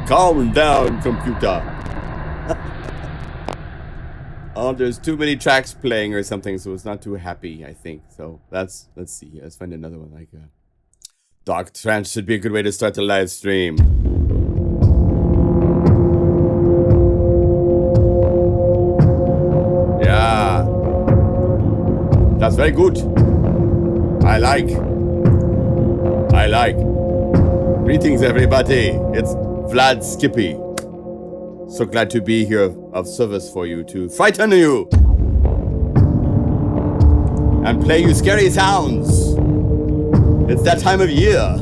Calm down, computer. Oh, there's too many tracks playing or something, so it's not too happy, I think. So let's see. Let's find another one. Like Dark Trance should be a good way to start the live stream. Yeah, that's very good. I like. Greetings, everybody. It's Vlad Skippy. So glad to be here of service for you, to frighten you and play you scary sounds. It's that time of year.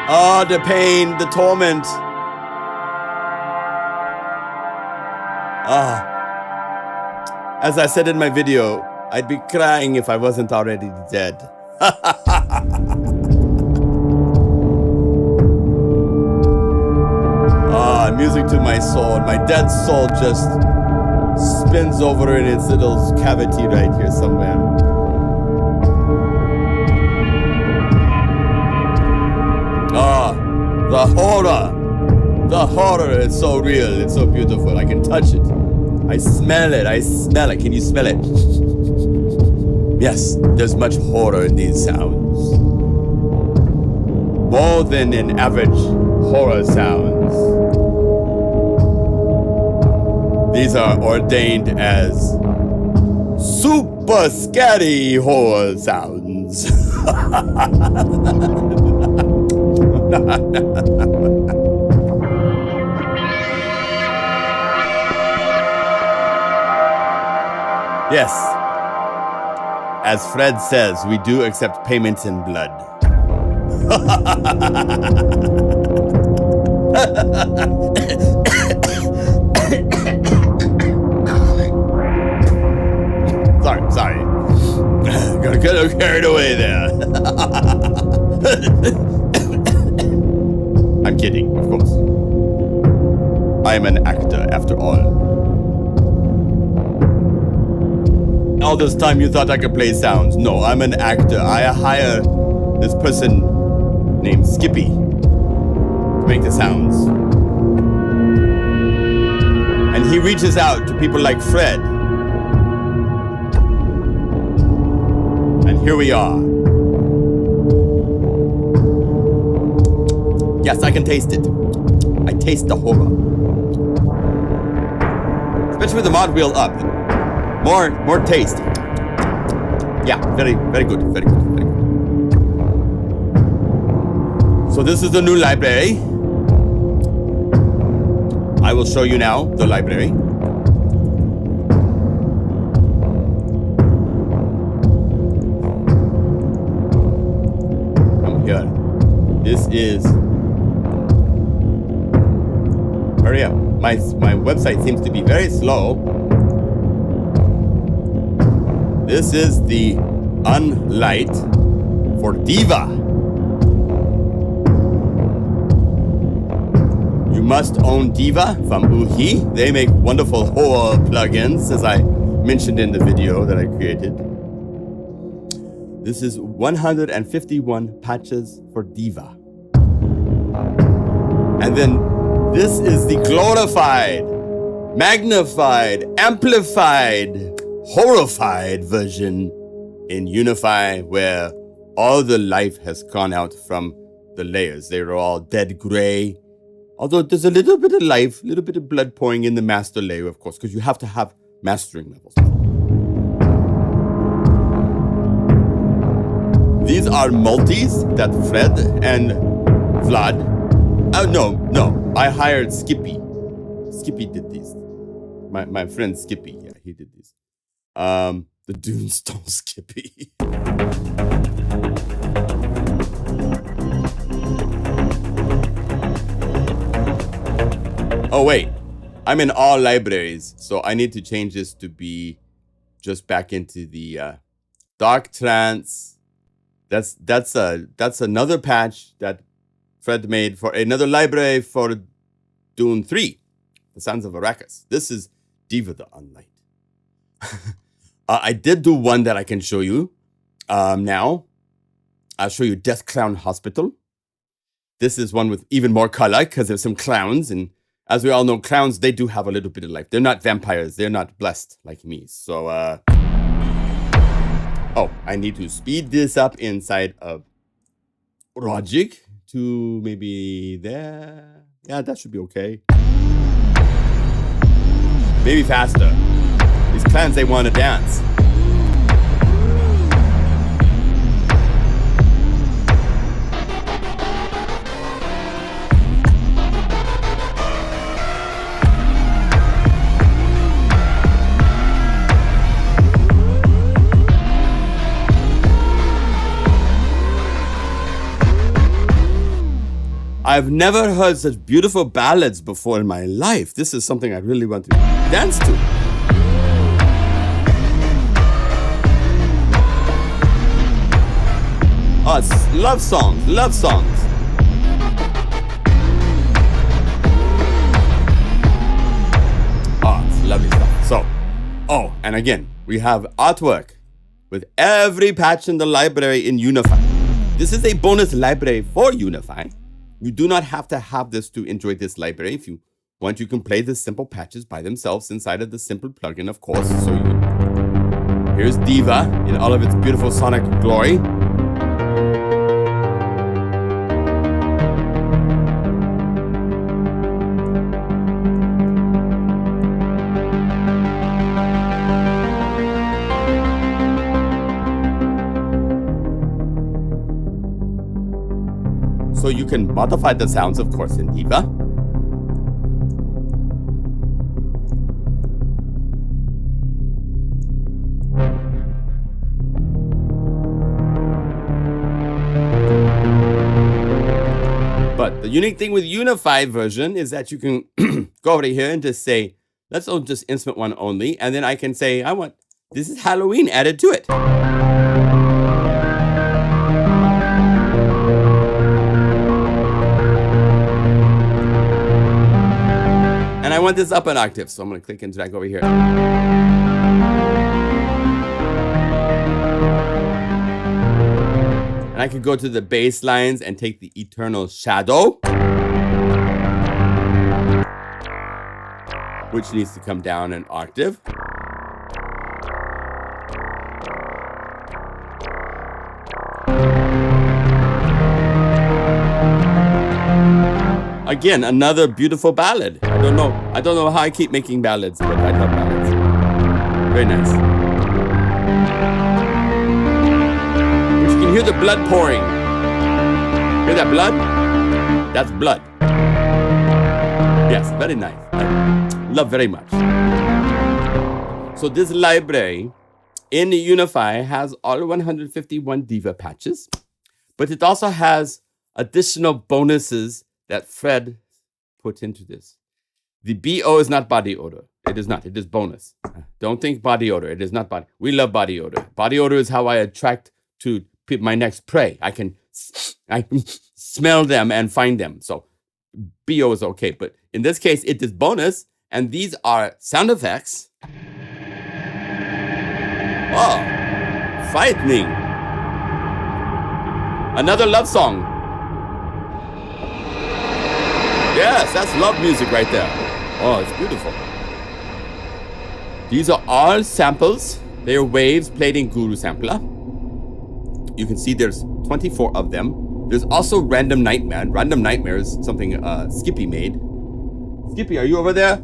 Oh, the pain, the torment. As I said in my video, I'd be crying if I wasn't already dead. Music to my soul. My dead soul just spins over in its little cavity right here somewhere. The horror. The horror is so real. It's so beautiful. I can touch it. I smell it. I smell it. Can you smell it? Yes, there's much horror in these sounds. More than an average horror sounds. These are ordained as super scary horror sounds. Yes. As Fred says, we do accept payments in blood. Sorry. Gonna get carried away there. I'm kidding, of course. I am an actor, after all. All this time you thought I could play sounds. No, I'm an actor. I hire this person named Skippy to make the sounds. And he reaches out to people like Fred. And here we are. Yes, I can taste it. I taste the horror. Especially with the mod wheel up. More taste. Yeah, very good. So this is the new library. I will show you now the library. Come here. This is. Hurry up. My website seems to be very slow. This is the UnLight for Diva. You must own Diva from Uhi. They make wonderful horror plugins, as I mentioned in the video that I created. This is 151 patches for Diva. And then this is the glorified, magnified, amplified, horrified version in Unify, where all the life has gone out from the layers. They are all dead gray. Although there's a little bit of life, a little bit of blood pouring in the master layer, of course, because you have to have mastering levels. These are multis that Fred and Vlad. Oh, no. I hired Skippy. Skippy did these. My friend Skippy, yeah, he did these. The Dune stole Skippy. Oh wait, I'm in all libraries, so I need to change this to be just back into the Dark Trance. That's another patch that Fred made for another library for Dune 3, The Sounds of Arrakis. This is Diva the UnLight. I did do one that I can show you now. I'll show you Death Clown Hospital. This is one with even more color because there's some clowns. And as we all know, clowns, they do have a little bit of life. They're not vampires. They're not blessed like me. So, oh, I need to speed this up inside of Logic to maybe there. Yeah, that should be okay. Maybe faster. These clowns, they want to dance. I've never heard such beautiful ballads before in my life. This is something I really want to dance to. Oh, it's love songs, love songs. Oh, it's lovely stuff. So, oh, and again, we have artwork with every patch in the library in Unify. This is a bonus library for Unify. You do not have to have this to enjoy this library. If you want, you can play the simple patches by themselves inside of the simple plugin, of course. So here's Diva in all of its beautiful sonic glory. So you can modify the sounds, of course, in Diva. But the unique thing with Unify version is that you can go over here and just say, let's just instrument one only. And then I can say, I want, this is Halloween added to it. I want this up an octave, so I'm going to click and drag over here. And I could go to the bass lines and take the Eternal Shadow, which needs to come down an octave. Again, another beautiful ballad. I don't know how I keep making ballads, but I love ballads. Very nice. But you can hear the blood pouring. Hear that blood? That's blood. Yes, very nice. I love very much. So this library in Unify has all 151 Diva patches, but it also has additional bonuses that Fred put into this. The BO is not body odor. It is not. It is bonus. Don't think body odor. It is not body. We love body odor. Body odor is how I attract to my next prey. I can smell them and find them. So BO is okay. But in this case, it is bonus. And these are sound effects. Oh, frightening. Another love song. Yes, that's love music right there. Oh, it's beautiful. These are all samples. They are waves played in Guru Sampler. You can see there's 24 of them. There's also Random Nightmare. Random Nightmare is something Skippy made. Skippy, are you over there?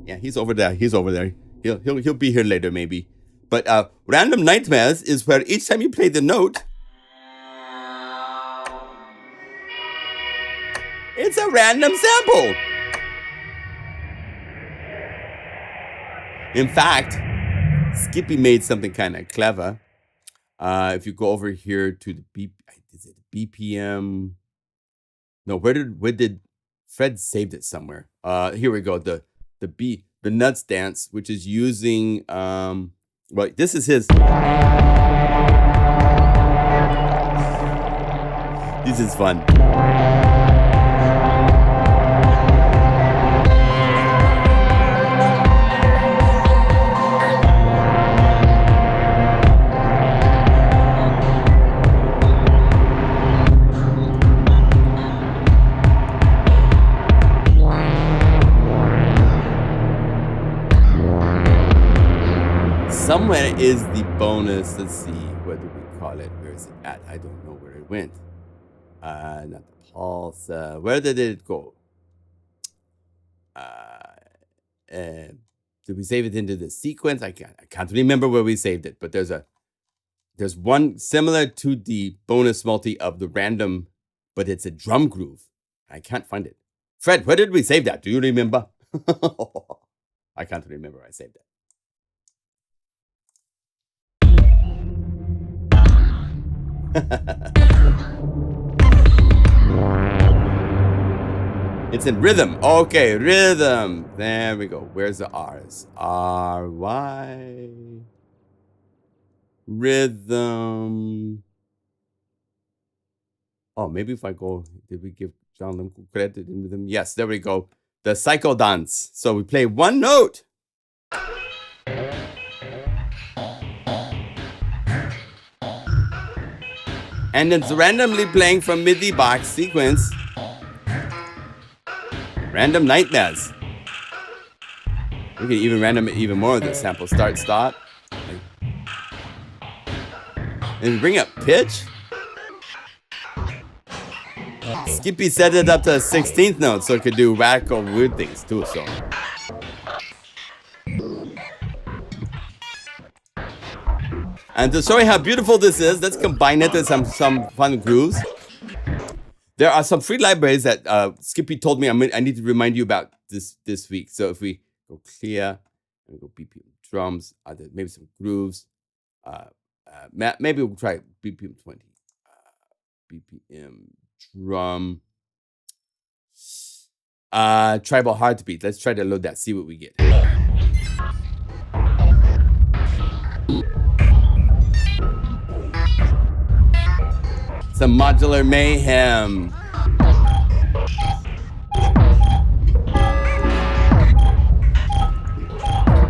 Yeah, he's over there. He's over there. He'll be here later maybe. But Random Nightmares is where each time you play the note, it's a random sample. In fact, Skippy made something kind of clever. If you go over here to the BPM. No, where did Fred saved it somewhere? Here we go. The Nuts Dance, which is using well, this is his. This is fun. somewhere is the bonus. Let's see. What do we call it? Where is it at? I don't know where it went. Not the pulse. Where did it go? Did we save it into the sequence? I can't remember where we saved it, but there's one similar to the bonus multi of the random, but it's a drum groove. I can't find it. Fred, where did we save that? Do you remember? I can't remember where I saved it. It's in rhythm. Okay, rhythm. There we go. Where's the R's? R-Y. Rhythm. Oh, maybe if I go, did we give John Lim credit in rhythm? Yes, there we go. The cycle dance. So we play one note. And it's randomly playing from MIDI box sequence. Random nightmares. We can even random it even more with the sample. Start, stop. And bring up pitch. Skippy set it up to a 16th note so it could do radical weird things too. So. And to show you how beautiful this is, let's combine it with some fun grooves. There are some free libraries that Skippy told me I need to remind you about this week. So if we go clear, and we go BPM drums, maybe some grooves. Maybe we'll try BPM 20. BPM drum. Tribal heartbeat. Let's try to load that. See what we get. Some modular mayhem.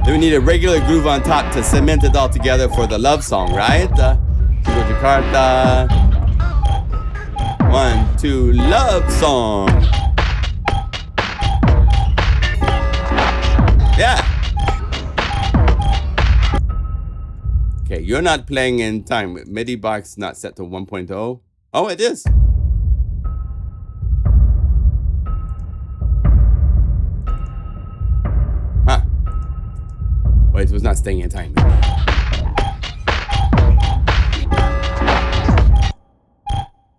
Then we need a regular groove on top to cement it all together for the love song, right? Jakarta. 1, 2, love song. Yeah. Okay, you're not playing in time. MIDI box not set to 1.0. Oh, it is. Huh. Wait, it was not staying in time.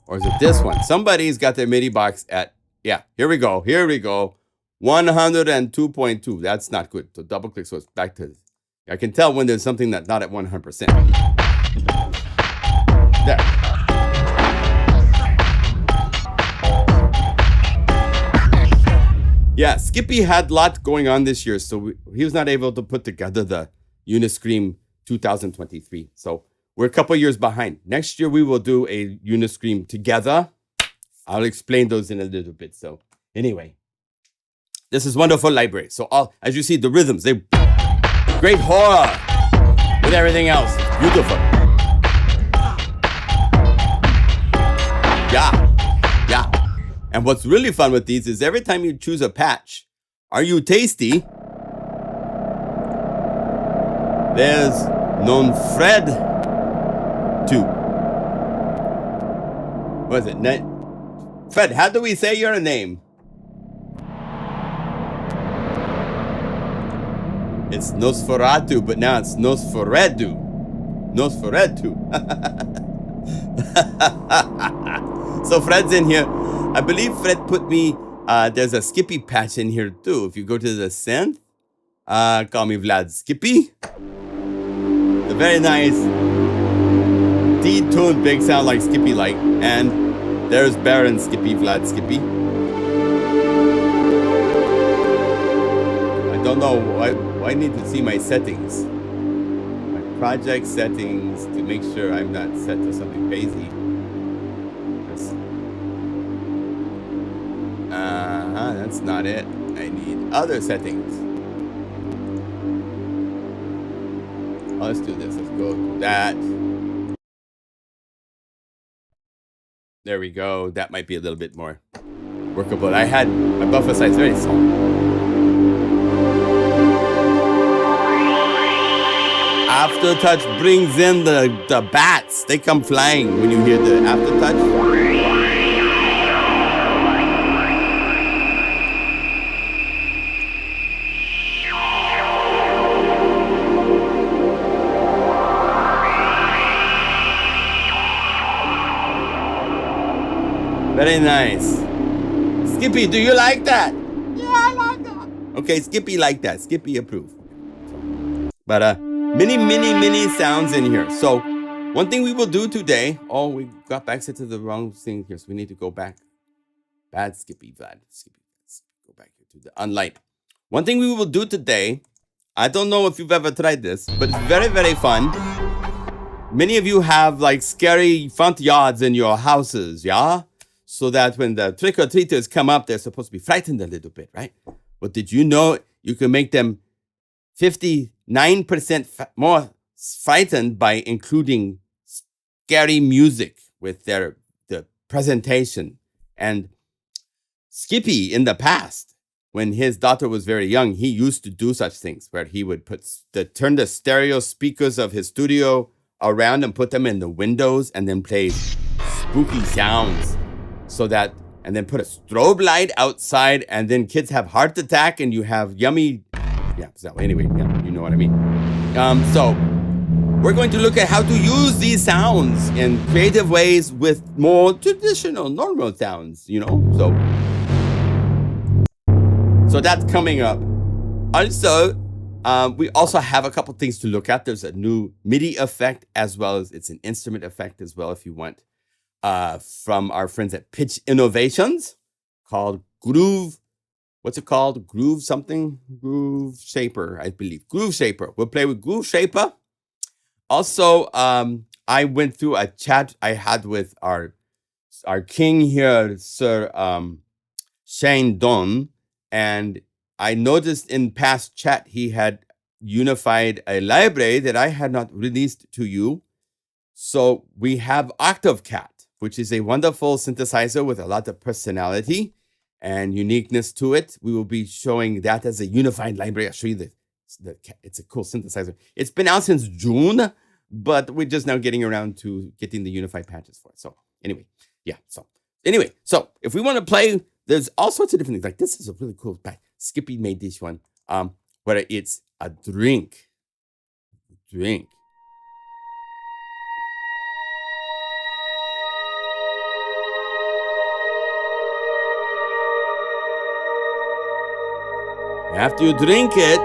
Or is it this one? Somebody's got their MIDI box at, yeah, here we go. Here we go. 102.2. That's not good. So double click so it's back to, I can tell when there's something that's not at 100%. There. Yeah, Skippy had a lot going on this year, so he was not able to put together the Uniscream 2023. So we're a couple years behind. Next year, we will do a Uniscream together. I'll explain those in a little bit. So anyway, this is wonderful library. So as you see, the rhythms, they great horror with everything else. Beautiful. Yeah. And what's really fun with these is every time you choose a patch, are you tasty? There's non Fred 2. What is it? Fred, how do we say your name? It's Nosferatu, but now it's Nosferedu. Nosferetu. So Fred's in here. I believe Fred put me, there's a Skippy patch in here too. If you go to the synth, call me Vlad Skippy. The very nice D-tuned big sound like Skippy like. And there's Baron Skippy, Vlad Skippy. I don't know, I need to see my settings. My project settings to make sure I'm not set to something crazy. That's not it. I need other settings. Oh, let's do this. Let's go to that. There we go. That might be a little bit more workable. I had my buffer size very small. Aftertouch brings in the bats. They come flying when you hear the aftertouch. Very nice. Skippy, do you like that? Yeah, I like that. Okay, Skippy like that. Skippy approve. But many sounds in here. So one thing we will do today. Oh, we got back to the wrong thing here, so we need to go back. Bad Skippy, bad Skippy. Let's go back here to the UnLight. One thing we will do today. I don't know if you've ever tried this, but it's very fun. Many of you have like scary front yards in your houses, yeah? So that when the trick-or-treaters come up, they're supposed to be frightened a little bit, right? But did you know you can make them 59% more frightened by including scary music with the presentation? And Skippy, in the past, when his daughter was very young, he used to do such things where he would turn the stereo speakers of his studio around and put them in the windows and then play spooky sounds. So that, and then put a strobe light outside, and then kids have heart attack, and you have yummy, yeah. So anyway, yeah, you know what I mean. So we're going to look at how to use these sounds in creative ways with more traditional, normal sounds. You know, so that's coming up. Also, we also have a couple things to look at. There's a new MIDI effect, as well as it's an instrument effect as well, if you want. From our friends at Pitch Innovations, called Groove. What's it called? Groove something? Groove Shaper, I believe. Groove Shaper. We'll play with Groove Shaper. Also, I went through a chat I had with our king here, Sir Shane Don, and I noticed in past chat he had unified a library that I had not released to you. So we have Octave Cat, which is a wonderful synthesizer with a lot of personality and uniqueness to it. We will be showing that as a unified library. I'll show you it's a cool synthesizer. It's been out since June, but we're just now getting around to getting the unified patches for it. So anyway, yeah. So if we want to play, there's all sorts of different things. Like this is a really cool patch. Skippy made this one, where it's a drink. After you drink it,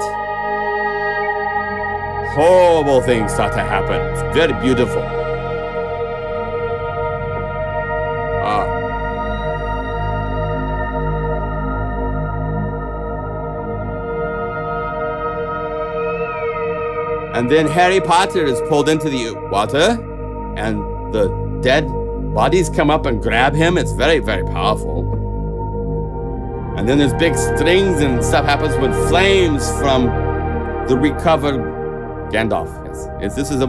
horrible things start to happen. It's very beautiful. And then Harry Potter is pulled into the water, and the dead bodies come up and grab him. It's very powerful. And then there's big strings and stuff happens when flames from the recovered Gandalf. Yes. This is a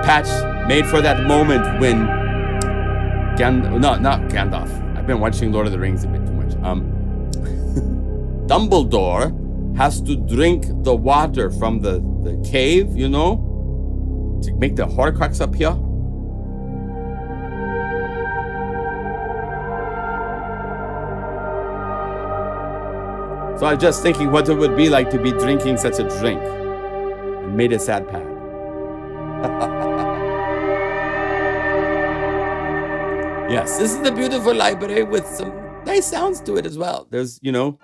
patch made for that moment when not Gandalf. I've been watching Lord of the Rings a bit too much. Dumbledore has to drink the water from the cave, you know, to make the Horcrux appear. So I was just thinking what it would be like to be drinking such a drink, and made a sad pad. Yes, this is a beautiful library with some nice sounds to it as well. There's, you know,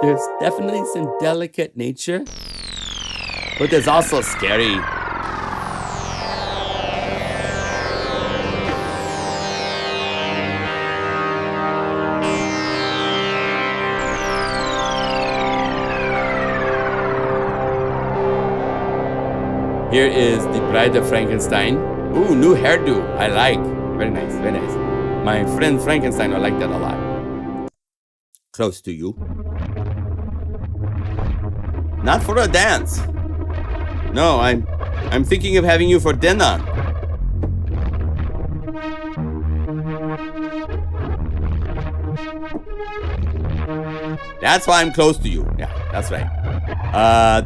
there's definitely some delicate nature, but there's also scary. Here is the Bride of Frankenstein. Ooh, new hairdo. I like. Very nice, very nice. My friend Frankenstein will like that a lot. Close to you. Not for a dance. No, I'm thinking of having you for dinner. That's why I'm close to you. Yeah, that's right.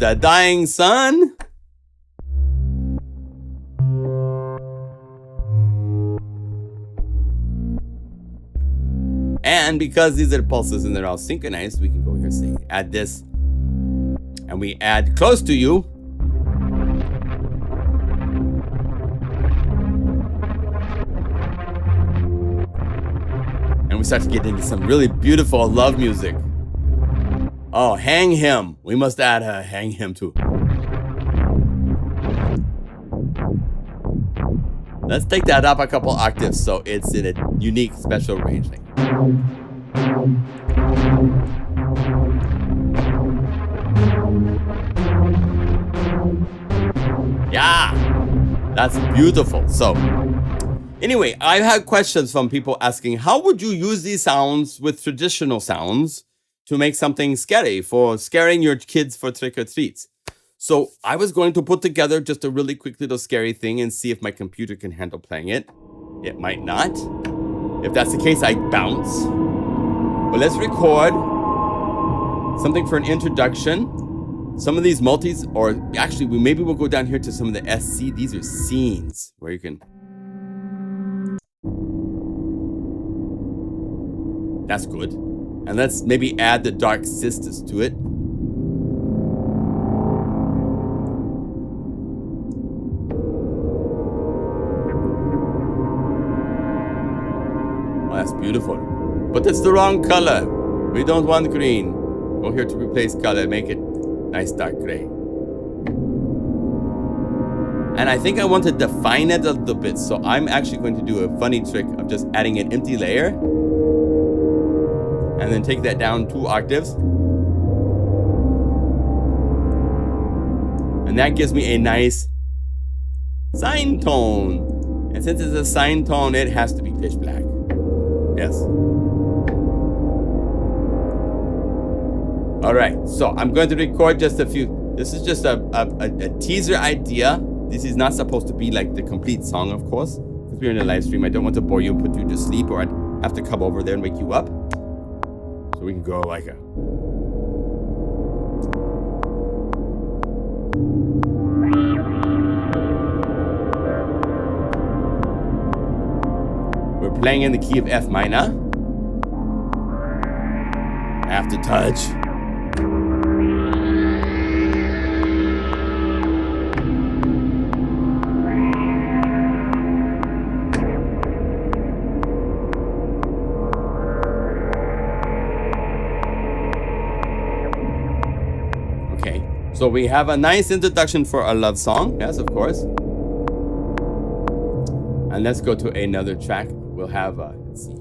The dying sun. And because these are pulses and they're all synchronized, we can go here and say, add this. And we add close to you. And we start to get into some really beautiful love music. Oh, hang him. We must add a hang him too. Let's take that up a couple octaves so it's in a unique special range. Yeah, that's beautiful. So anyway, I've had questions from people asking, how would you use these sounds with traditional sounds to make something scary for scaring your kids for trick-or-treats? So I was going to put together just a really quick little scary thing and see if my computer can handle playing it. It might not. If that's the case, I bounce. But let's record something for an introduction. Some of these multis, or actually maybe we'll go down here to some of the SC. These are scenes where you can. That's good. And let's maybe add the Dark Sisters to it. Oh, that's beautiful. But it's the wrong color. We don't want green. Go here to replace color. Make it nice dark gray. And I think I want to define it a little bit. So I'm actually going to do a funny trick of just adding an empty layer. And then take that down 2 octaves. And that gives me a nice sine tone. And since it's a sine tone, it has to be pitch black. Yes. All right, so I'm going to record just a few. This is just a teaser idea. This is not supposed to be like the complete song, of course. Because we're in a live stream, I don't want to bore you and put you to sleep, or I'd have to come over there and wake you up. So we can go like a... We're playing in the key of F minor. After touch. So we have a nice introduction for a love song. Yes, of course. And let's go to another track. We'll have, let's see.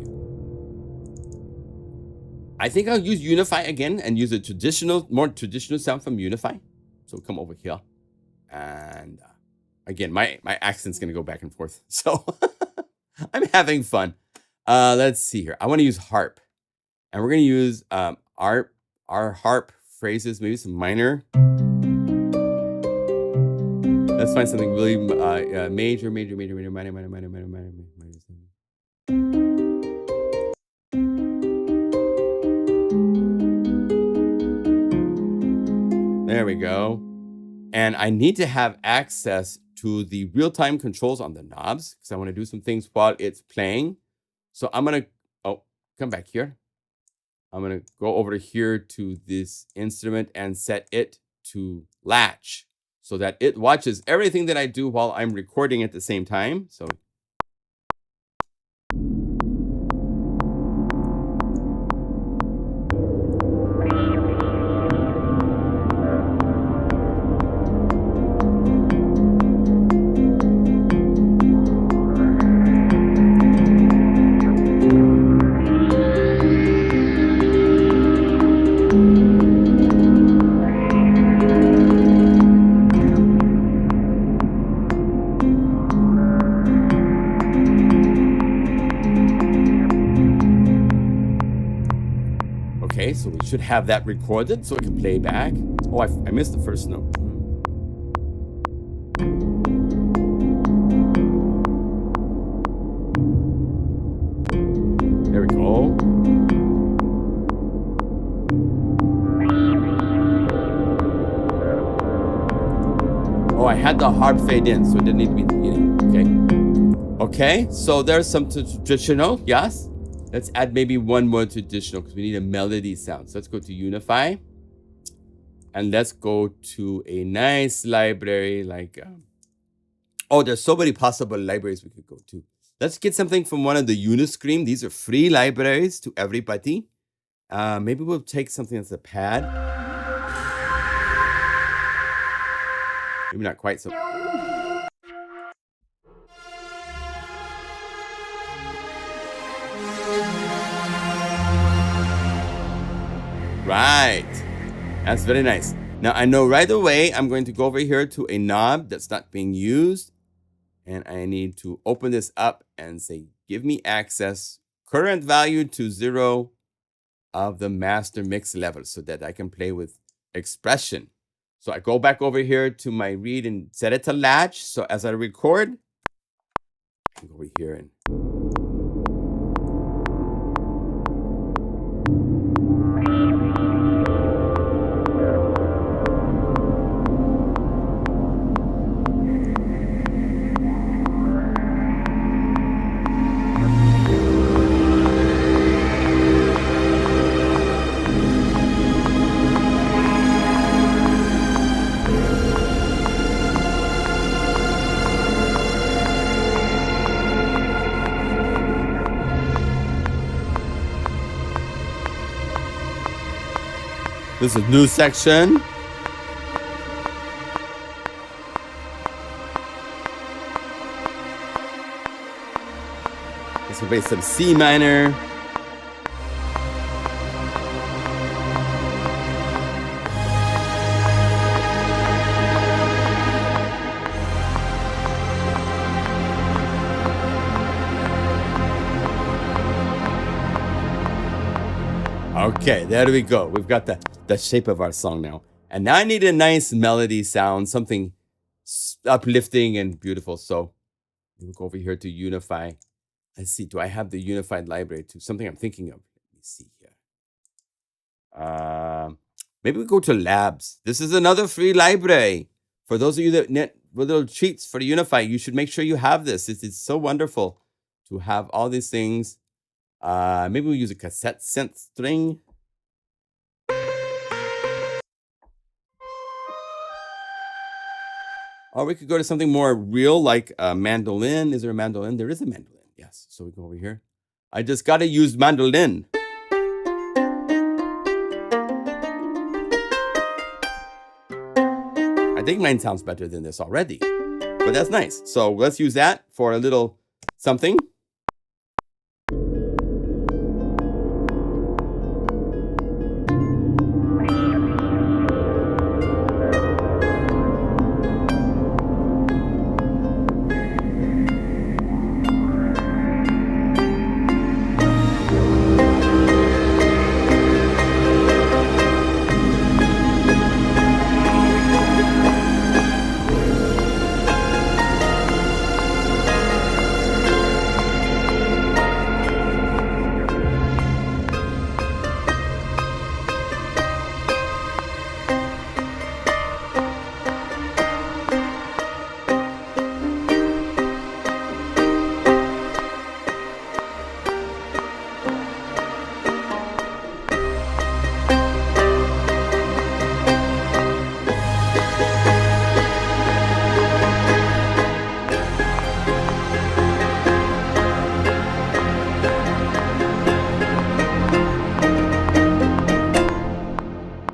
I think I'll use Unify again and use a more traditional sound from Unify. So come over here. And again, my accent's going to go back and forth. So I'm having fun. Let's see here. I want to use harp. And we're going to use our harp phrases, maybe some minor. Let's find something really major, minor. There we go. And I need to have access to the real-time controls on the knobs because I want to do some things while it's playing. So I'm going to, come back here. I'm going to go over here to this instrument and set it to latch, so that it watches everything that I do while I'm recording at the same time. So. So we should have that recorded so it can play back. Oh, I missed the first note. There we go. had the harp fade in, so it didn't need to be the beginning. Okay, so there's some traditional, yes. Let's add maybe one more traditional because we need a melody sound. So let's go to Unify. And let's go to a nice library like... oh, there's so many possible libraries we could go to. Let's get something from one of the Uniscream. These are free libraries to everybody. Maybe we'll take something that's a pad. Maybe not quite so... Right. That's very nice. Now, I know right away I'm going to go over here to a knob that's not being used. And I need to open this up and say, give me access, current value to 0 of the master mix level so that I can play with expression. So I go back over here to my read and set it to latch. So as I record, I can go over here and... This is a new section. This will be some C minor. Okay, there we go. We've got the shape of our song now. And now I need a nice melody sound, something uplifting and beautiful. So we'll go over here to Unify. Let's see, do I have the Unified library too? Something I'm thinking of. Let me see here. Maybe we go to Labs. This is another free library. For those of you that need little treats for the Unify, you should make sure you have this. It's so wonderful to have all these things. Maybe we'll use a cassette synth string. Or we could go to something more real like a mandolin. Is there a mandolin? There is a mandolin, yes. So we go over here. I just got to use mandolin. I think mine sounds better than this already, but that's nice. So let's use that for a little something.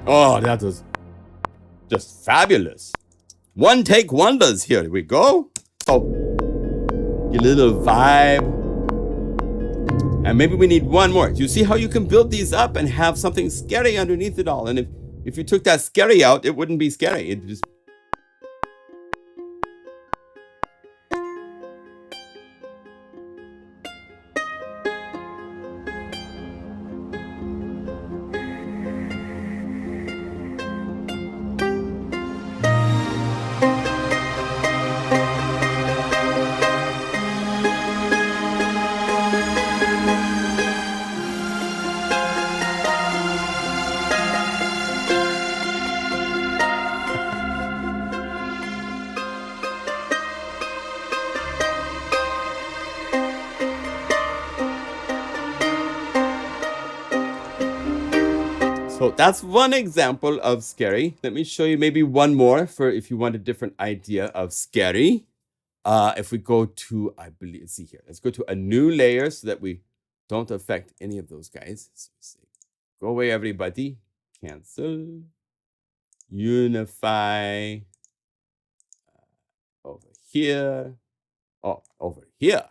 Oh, that was just fabulous. One take wonders. Here we go. So, get a little vibe. And maybe we need one more. You see how you can build these up and have something scary underneath it all. And if you took that scary out, it wouldn't be scary. It just... So that's one example of scary. Let me show you maybe one more for if you want a different idea of scary. If we go to, I believe, let's see here. Let's go to a new layer so that we don't affect any of those guys. So say, go away, everybody. Cancel. Unify. Over here. Oh, over here.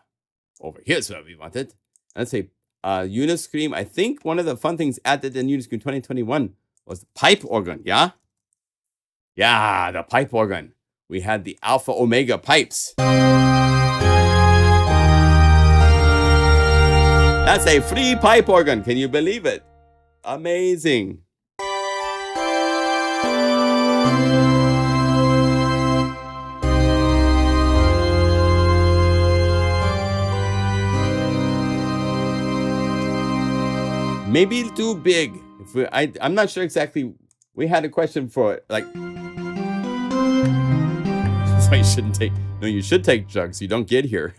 Over here's what we wanted. Let's say Uniscream. I think one of the fun things added in Uniscream 2021 was the pipe organ. Yeah? Yeah, the pipe organ. We had the Alpha Omega pipes. That's a free pipe organ. Can you believe it? Amazing. Maybe too big. If I'm not sure exactly. We had a question for it, like. So you shouldn't take. No, you should take drugs. You don't get here.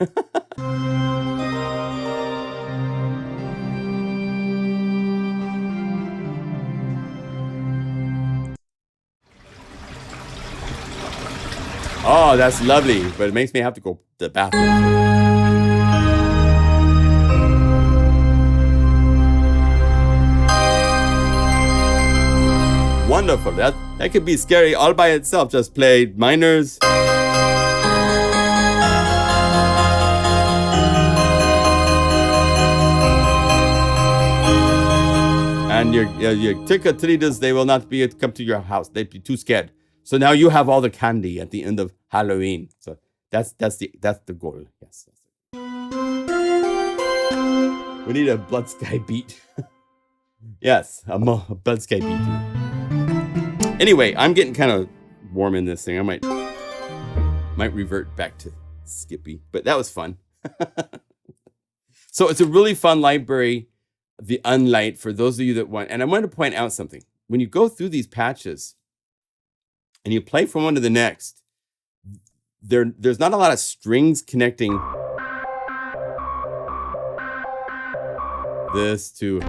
Oh, that's lovely, but it makes me have to go to the bathroom. Wonderful. That could be scary all by itself. Just play minors. And your trick-or-treaters, they will not be come to your house. They'd be too scared. So now you have all the candy at the end of Halloween. So that's the goal. Yes. We need a Blood Sky beat. Yes, a Blood Sky beat. Anyway, I'm getting kind of warm in this thing. I might revert back to Skippy, but that was fun. So it's a really fun library, the UnLight, for those of you that want. And I want to point out something. When you go through these patches and you play from one to the next, there's not a lot of strings connecting this to...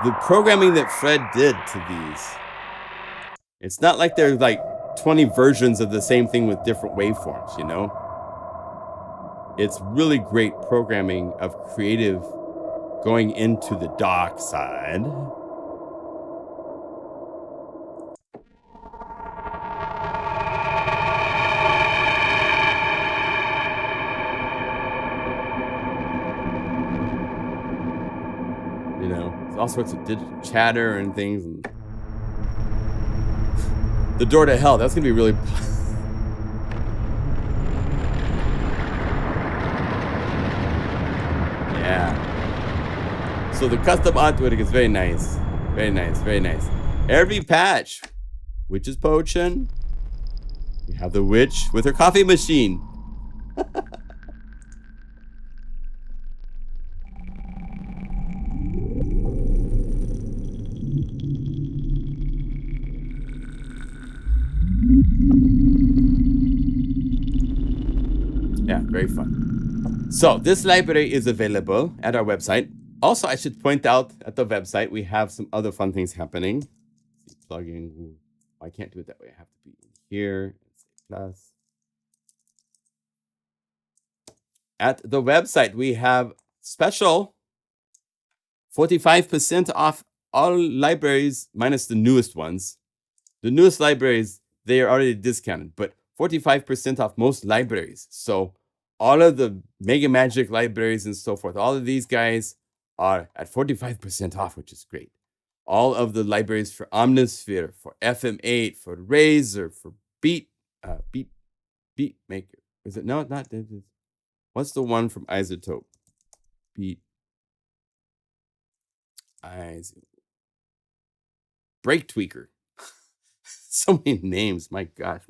The programming that Fred did to these, it's not like there's like 20 versions of the same thing with different waveforms, you know? It's really great programming of creative going into the dark side. You know, all sorts of digital chatter and things. And the door to hell, that's gonna be really... Yeah. So the custom artwork is very nice. Very nice, very nice. Every patch, Witch's Potion. We have the witch with her coffee machine. Yeah, very fun. So this library is available at our website. Also, I should point out at the website, we have some other fun things happening. Plugin. Ooh, I can't do it that way. I have to be in here. Plus. At the website, we have special 45% off all libraries, minus the newest ones. The newest libraries, they are already discounted, but 45% off most libraries. So all of the MegaMagic libraries and so forth, all of these guys are at 45% off, which is great. All of the libraries for Omnisphere, for FM8, for Razor, for Beat Maker. Is it? No, not. What's the one from Isotope? Beat. Break Tweaker. So many names. My gosh.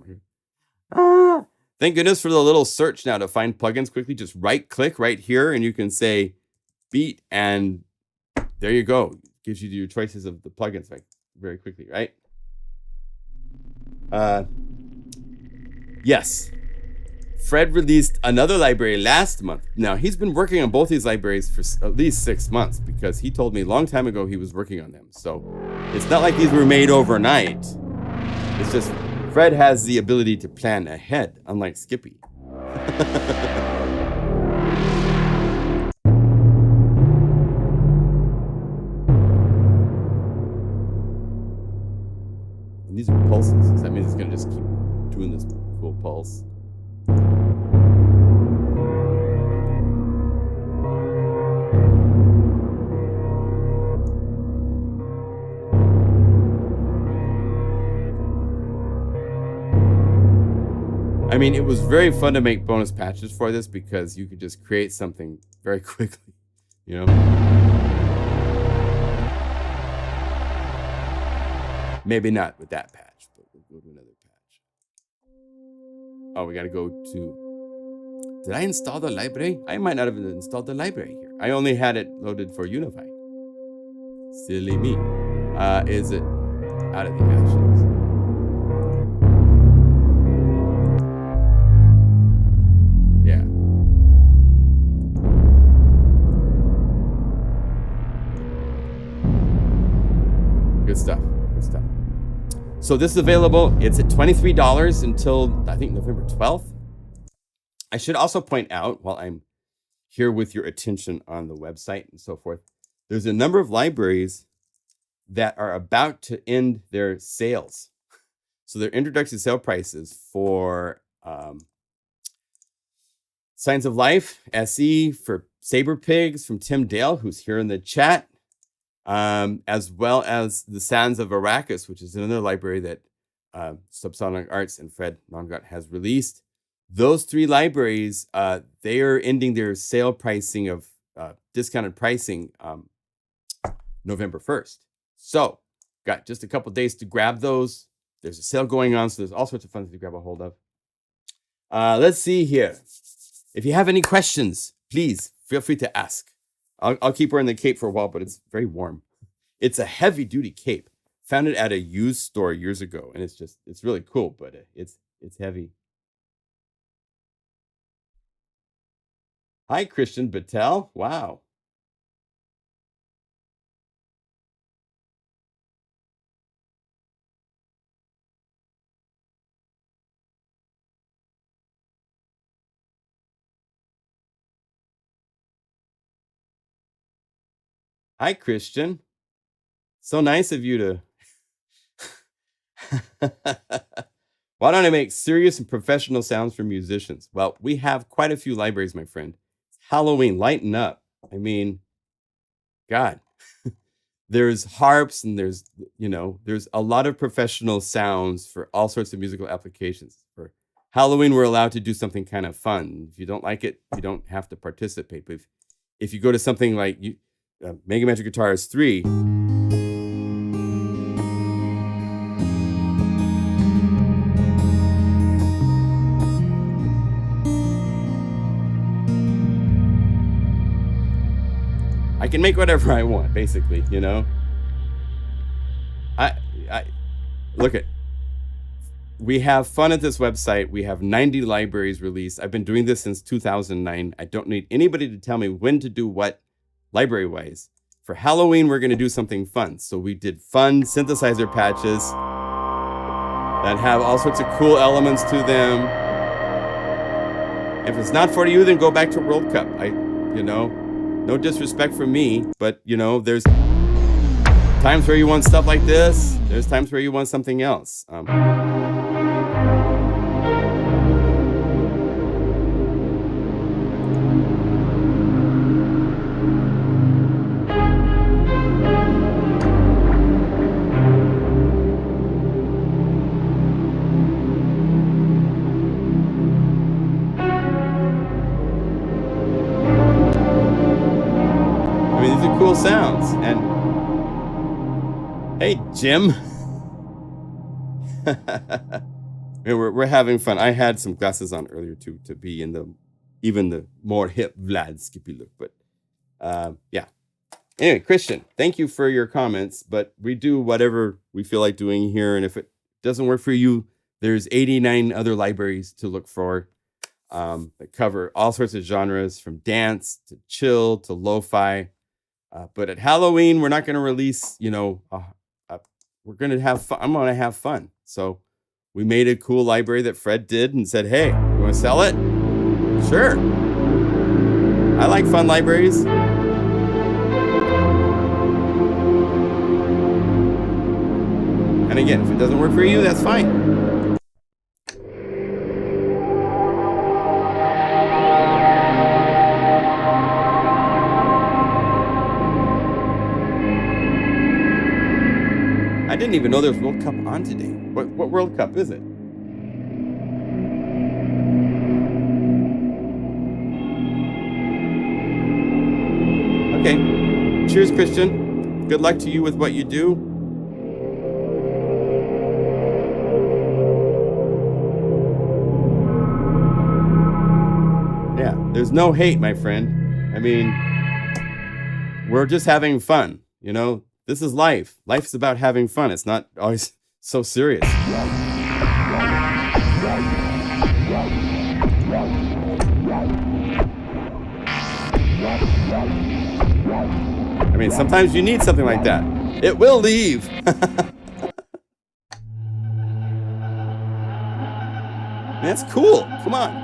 Thank goodness for the little search now to find plugins quickly. Just right click right here and you can say Beat, and there you go. It gives you your choices of the plugins like very quickly, right? Yes. Fred released another library last month. Now, he's been working on both these libraries for at least 6 months because he told me a long time ago he was working on them. So it's not like these were made overnight. It's just Fred has the ability to plan ahead, unlike Skippy. And these are pulses. So that means it's going to just keep doing this cool pulse. I mean, it was very fun to make bonus patches for this because you could just create something very quickly, you know? Maybe not with that patch, but we'll go to another patch. Oh, we got to go to... Did I install the library? I might not have installed the library here. I only had it loaded for Unify. Silly me. Is it out of the ashes? Yeah. Good stuff. Good stuff. So this is available. It's at $23 until, I think, November 12th. I should also point out, while I'm here with your attention on the website and so forth, there's a number of libraries that are about to end their sales. So their introductory sale prices for Signs of Life, SE, for SabrePigs from Tim Dale, who's here in the chat, as well as the Sounds of Arrakis, which is another library that Subsonic Arts and Fred Nongot has released. Those three libraries, they are ending their sale pricing of discounted pricing November 1st. So got just a couple days to grab those. There's a sale going on, so there's all sorts of fun to grab a hold of. Let's see here. If you have any questions, please feel free to ask. I'll keep wearing the cape for a while, but it's very warm. It's a heavy-duty cape. Found it at a used store years ago, and it's really cool, but it's heavy. Hi, Christian Battelle. Wow. Hi, Christian. So nice of you to... Why don't I make serious and professional sounds for musicians? Well, we have quite a few libraries, my friend. It's Halloween, lighten up. I mean, God. There's harps and there's a lot of professional sounds for all sorts of musical applications. For Halloween, we're allowed to do something kind of fun. If you don't like it, you don't have to participate. But if you go to something like MegaMagic Guitars 3, I can make whatever I want, basically, you know. I look at. We have fun at this website. We have 90 libraries released. I've been doing this since 2009. I don't need anybody to tell me when to do what library-wise. For Halloween, we're going to do something fun. So we did fun synthesizer patches that have all sorts of cool elements to them. If it's not for you, then go back to World Cup. No disrespect from me, but there's times where you want stuff like this. There's times where you want something else. Cool sounds. And hey, Jim. we're having fun. I had some glasses on earlier too to be in even the more hip Vlad Skippy look. But yeah. Anyway, Christian, thank you for your comments. But we do whatever we feel like doing here. And if it doesn't work for you, there's 89 other libraries to look for. that cover all sorts of genres, from dance to chill to lo-fi. But at Halloween, we're not going to release, you know, we're going to have fun. I'm going to have fun. So we made a cool library that Fred did and said, hey, you want to sell it? Sure. I like fun libraries. And again, if it doesn't work for you, that's fine. I didn't even know there was World Cup on today. What World Cup is it? Okay. Cheers, Christian. Good luck to you with what you do. Yeah, there's no hate, my friend. I mean, we're just having fun, you know? This is life. Life's about having fun. It's not always so serious. I mean, sometimes you need something like that. It will leave. That's cool. Come on.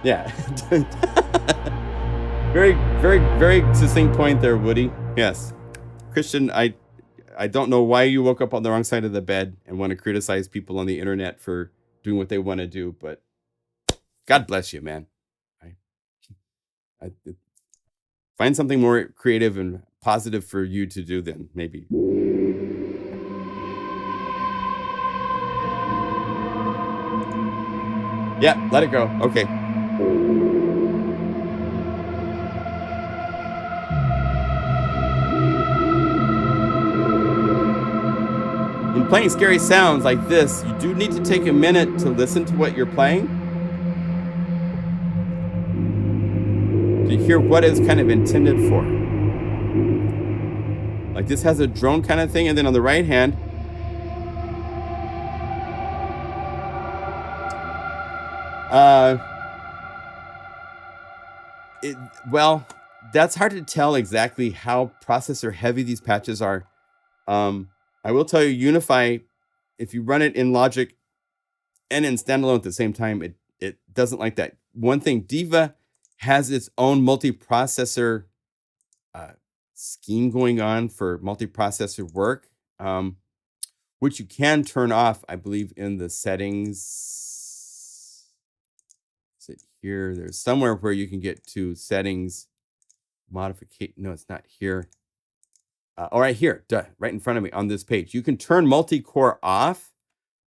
Yeah. very succinct point there, Woody. Yes. Christian, I don't know why you woke up on the wrong side of the bed and want to criticize people on the internet for doing what they want to do, but God bless you, man. I find something more creative and positive for you to do then, maybe. Yeah, let it go. Okay. In playing scary sounds like this, you do need to take a minute to listen to what you're playing, to hear what it's kind of intended for. Like this has a drone kind of thing, and then on the right hand, well, that's hard to tell exactly how processor heavy these patches are. I will tell you, Unify, if you run it in Logic and in standalone at the same time, it doesn't like that. One thing, Diva has its own multiprocessor scheme going on for multiprocessor work, which you can turn off, I believe, in the settings. Is it here? There's somewhere where you can get to settings, modification. No, it's not here. All right, here, right in front of me on this page. You can turn multi-core off,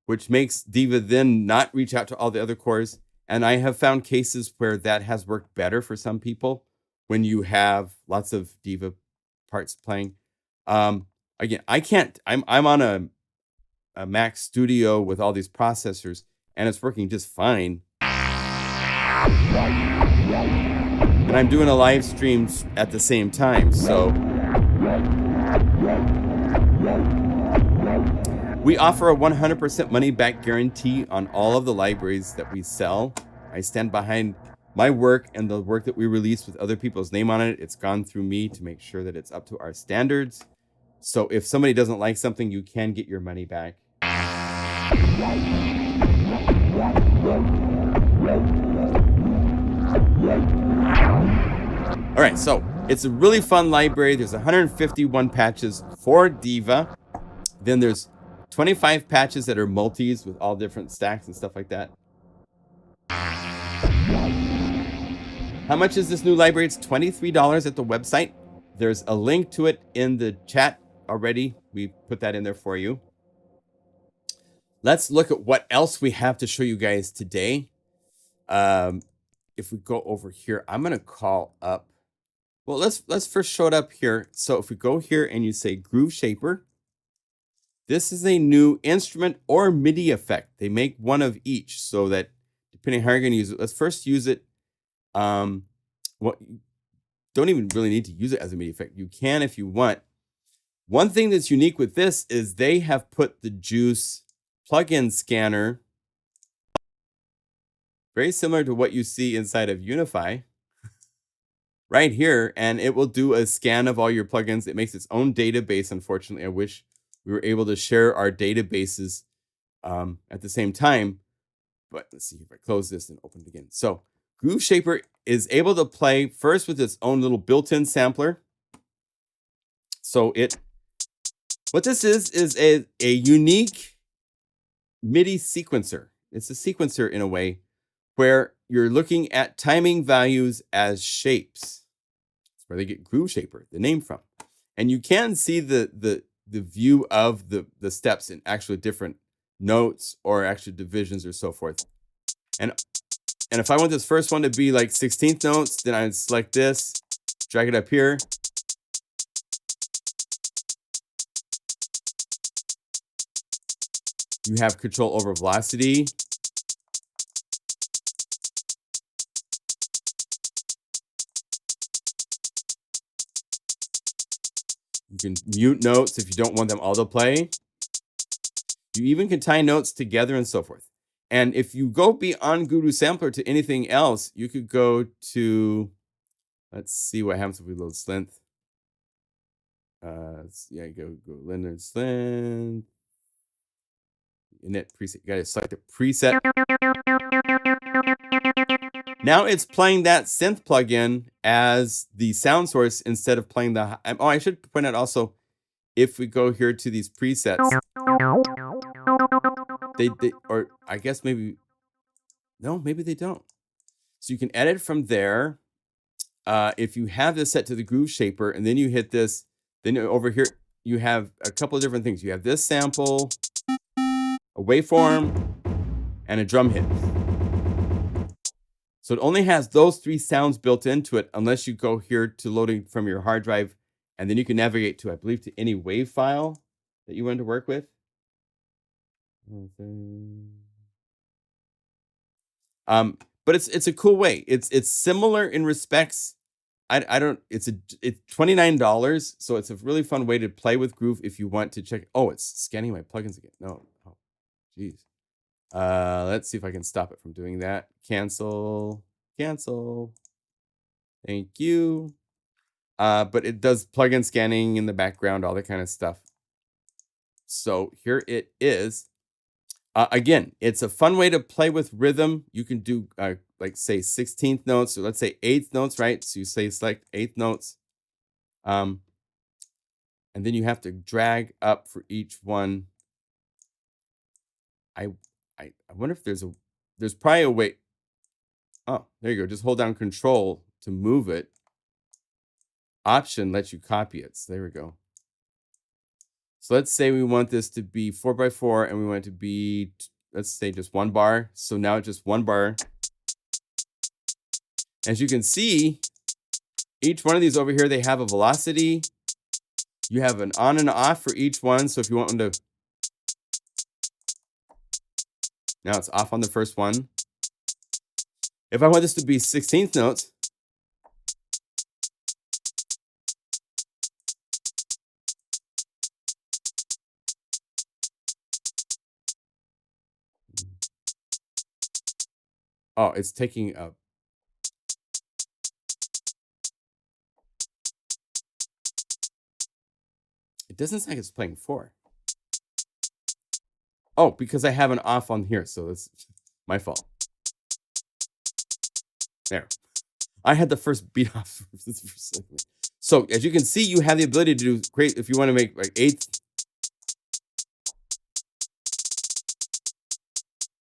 which makes Diva then not reach out to all the other cores. And I have found cases where that has worked better for some people when you have lots of Diva parts playing. Again, I can't, I'm on a Mac Studio with all these processors, and it's working just fine. And I'm doing a live stream at the same time, so we offer a 100% money-back guarantee on all of the libraries that we sell. I stand behind my work and the work that we release with other people's name on it. It's gone through me to make sure that it's up to our standards. So if somebody doesn't like something, you can get your money back. All right, so it's a really fun library. There's 151 patches for Diva. Then there's 25 patches that are multis with all different stacks and stuff like that. How much is this new library? It's $23 at the website. There's a link to it in the chat already. We put that in there for you. Let's look at what else we have to show you guys today. If we go over here, I'm going to call up Well, let's first show it up here. So if we go here and you say Groove Shaper, this is a new instrument or MIDI effect. They make one of each so that depending on how you're going to use it, let's first use it. What don't even really need to use it as a MIDI effect. You can if you want. One thing that's unique with this is they have put the Juice plugin scanner very similar to what you see inside of Unify right here, and it will do a scan of all your plugins. It makes its own database. Unfortunately, I wish we were able to share our databases at the same time, but let's see if I close this and open it again. So Groove Shaper is able to play first with its own little built-in sampler. So what this is a unique MIDI sequencer. It's a sequencer in a way where you're looking at timing values as shapes. That's where they get Groove Shaper, the name from. And you can see the view of the steps in actually different notes or actual divisions or so forth. And if I want this first one to be like 16th notes, then I'd select this, drag it up here. You have control over velocity. You can mute notes if you don't want them all to play. You even can tie notes together and so forth. And if you go beyond Guru Sampler to anything else, you could go to, let's see what happens if we load synth. Yeah, go Linear Synth. Init preset. You gotta select a preset. Now it's playing that synth plugin as the sound source instead of playing the. Oh, I should point out also, if we go here to these presets, they or I guess maybe no, maybe they don't. So you can edit from there. If you have this set to the Groove Shaper and then you hit this, then over here you have a couple of different things. You have this sample, a waveform, and a drum hit. So it only has those three sounds built into it unless you go here to loading from your hard drive, and then you can navigate to, I believe, to any wave file that you want to work with. But it's a cool way. It's similar in respects. I don't. It's $29, so it's a really fun way to play with Groove if you want to check. Oh, it's scanning my plugins again. No, oh, jeez. Let's see if I can stop it from doing that. Cancel. Thank you. But it does plugin scanning in the background, all that kind of stuff. So here it is. Again, it's a fun way to play with rhythm. You can do like say 16th notes, or let's say 8th notes, right? So you say select 8th notes. And then you have to drag up for each one. I wonder if there's probably a way. Oh, there you go. Just hold down Control to move it. Option lets you copy it. So there we go. So let's say we want this to be 4x4 and we want it to be, let's say, just 1 bar. So now it's just 1 bar. As you can see, each one of these over here, they have a velocity. You have an on and off for each one. So if you want them to, now it's off on the first one. If I want this to be 16th notes, oh, it's taking a, it doesn't sound like it's playing 4. Oh, because I have an off on here, so it's my fault. There. I had the first beat off. So as you can see, you have the ability to do great if you want to make like 8th.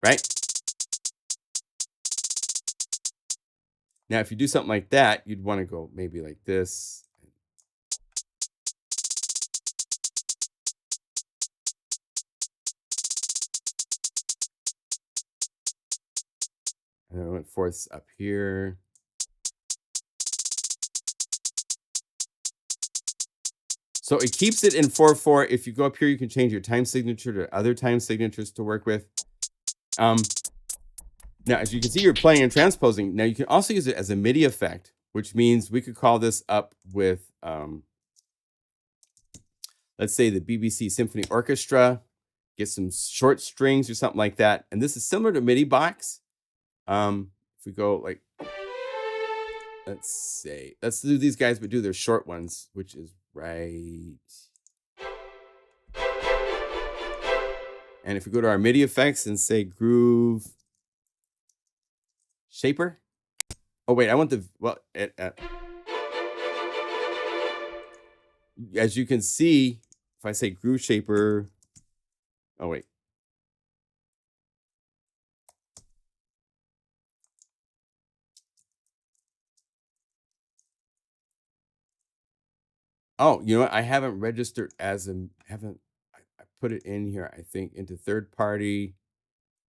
Right? Now, if you do something like that, you'd want to go maybe like this. And then I went fourths up here. So it keeps it in 4/4. If you go up here, you can change your time signature to other time signatures to work with. Now, as you can see, you're playing and transposing. Now, you can also use it as a MIDI effect, which means we could call this up with, let's say, the BBC Symphony Orchestra, get some short strings or something like that. And this is similar to MIDI box. If we go like, let's do these guys, but do their short ones, which is right. And if we go to our MIDI effects and say groove shaper. Oh, wait, I want the, well, as you can see, if I say groove shaper, oh, wait. Oh, you know what? I haven't registered as a, I put it in here, I think, into third party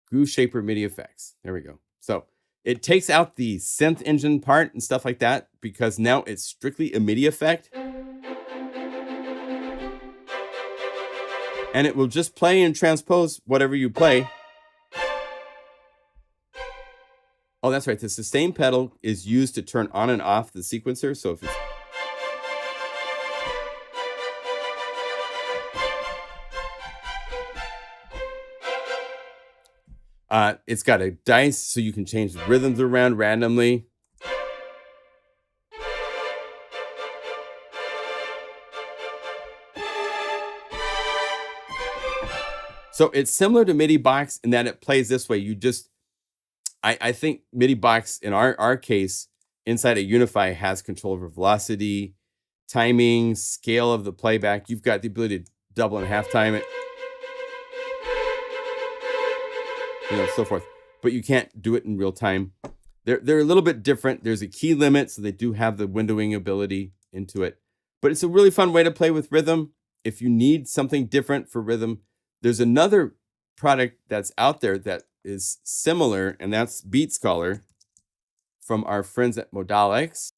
groove shaper MIDI effects. There we go. So it takes out the synth engine part and stuff like that because now it's strictly a MIDI effect. And it will just play and transpose whatever you play. Oh, that's right. The sustain pedal is used to turn on and off the sequencer. So if it's got a dice, so you can change the rhythms around randomly. So it's similar to MIDI box in that it plays this way. You just, I think MIDI box in our case inside a Unify has control over velocity, timing, scale of the playback. You've got the ability to double and half time it. You know, so forth, but you can't do it in real time. They're a little bit different. There's a key limit, so they do have the windowing ability into it. But it's a really fun way to play with rhythm. If you need something different for rhythm, there's another product that's out there that is similar, and that's Beat Scholar from our friends at Modalex.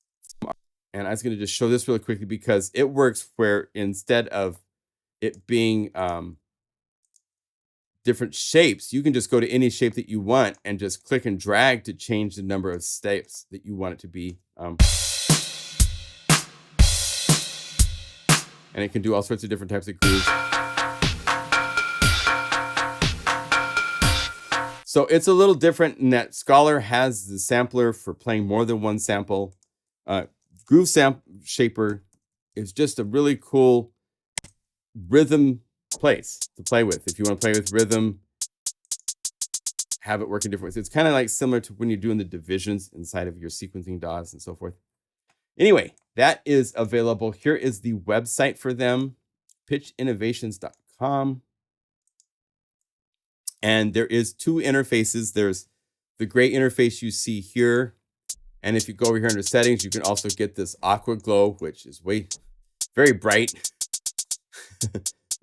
And I was going to just show this really quickly because it works where instead of it being different shapes, you can just go to any shape that you want and just click and drag to change the number of steps that you want it to be. And it can do all sorts of different types of grooves. So it's a little different in that Scholar has the sampler for playing more than one sample. Groove Shaper is just a really cool rhythm place to play with. If you want to play with rhythm, have it work in different ways. It's kind of like similar to when you're doing the divisions inside of your sequencing DAWs and so forth. Anyway, that is available. Here is the website for them, pitchinnovations.com. And there is two interfaces. There's the gray interface you see here. And if you go over here under settings, you can also get this aqua glow, which is very bright.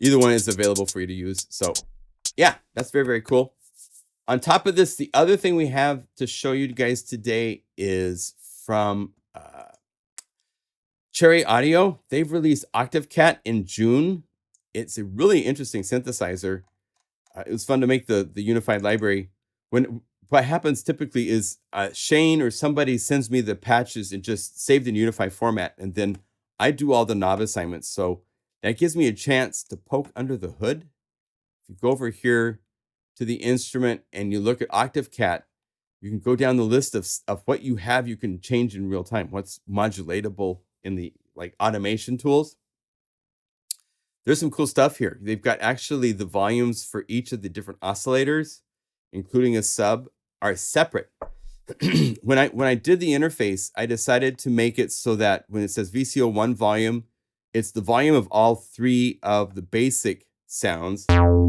Either one is available for you to use. So yeah, that's very, very cool. On top of this, the other thing we have to show you guys today is from Cherry Audio. They've released Octave Cat in June. It's a really interesting synthesizer. It was fun to make the unified library. What happens typically is Shane or somebody sends me the patches and just saved in Unify format, and then I do all the knob assignments. So that gives me a chance to poke under the hood. If you go over here to the instrument and you look at Octave Cat, you can go down the list of what you have you can change in real time, what's modulatable in the like automation tools. There's some cool stuff here. They've got actually the volumes for each of the different oscillators, including a sub, are separate. When I did the interface, I decided to make it so that when it says VCO1 volume, it's the volume of all three of the basic sounds. But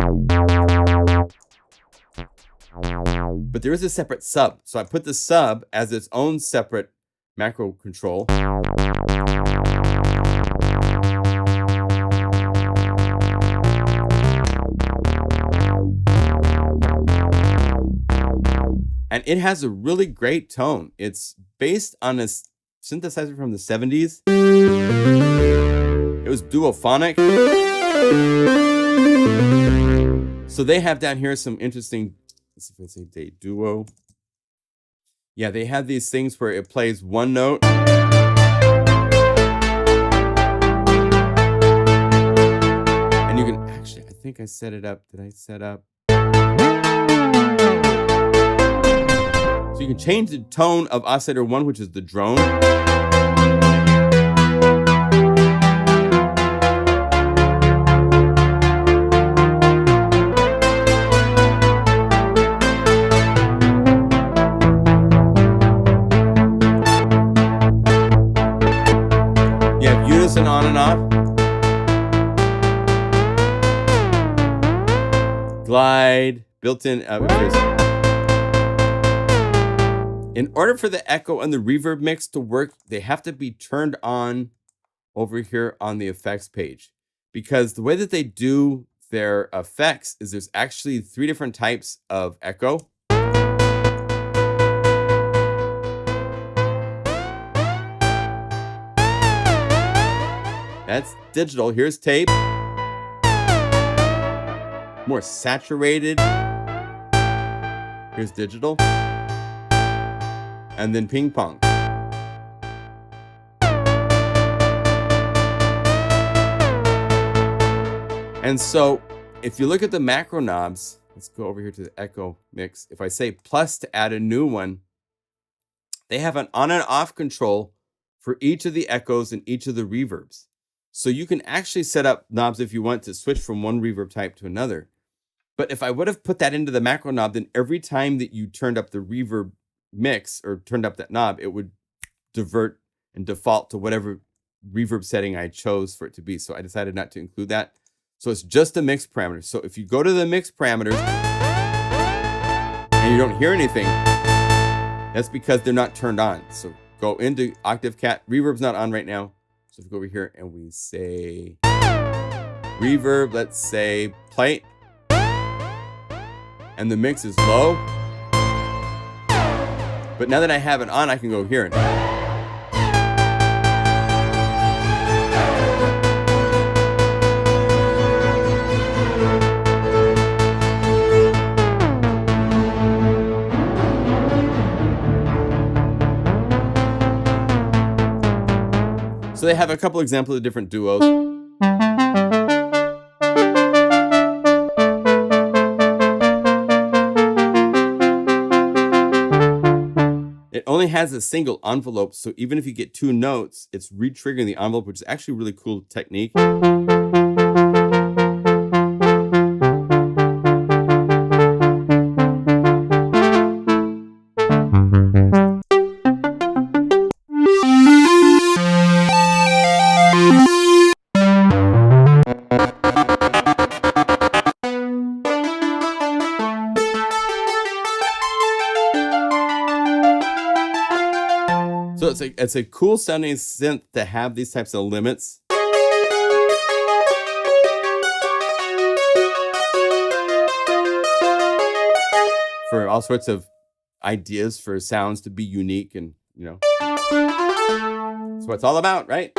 there is a separate sub. So I put the sub as its own separate macro control. And it has a really great tone. It's based on a synthesizer from the 70s. It was duophonic. So they have down here some interesting, let's see if I say day duo. Yeah, they have these things where it plays one note. And you can actually, I think I set it up. Did I set up? So you can change the tone of oscillator 1, which is the drone. You have unison on and off. Glide, built-in. In order for the echo and the reverb mix to work, they have to be turned on over here on the effects page. Because the way that they do their effects is there's actually 3 different types of echo. That's digital. Here's tape. More saturated. Here's digital. And then ping pong. And so if you look at the macro knobs, let's go over here to the echo mix. If I say plus to add a new one, they have an on and off control for each of the echoes and each of the reverbs. So you can actually set up knobs if you want to switch from one reverb type to another. But if I would have put that into the macro knob, then every time that you turned up the reverb mix or turned up that knob, it would divert and default to whatever reverb setting I chose for it to be. So I decided not to include that. So it's just the mix parameters. So if you go to the mix parameters and you don't hear anything, that's because they're not turned on. So go into Octave Cat. Reverb's not on right now. So if we go over here and we say reverb, let's say plate, and the mix is low. But now that I have it on, I can go here and so they have a couple examples of different duos. It only has a single envelope, so even if you get 2 notes, it's re-triggering the envelope, which is actually a really cool technique. So it's a cool sounding synth to have these types of limits. For all sorts of ideas for sounds to be unique and, you know. That's what it's all about, right?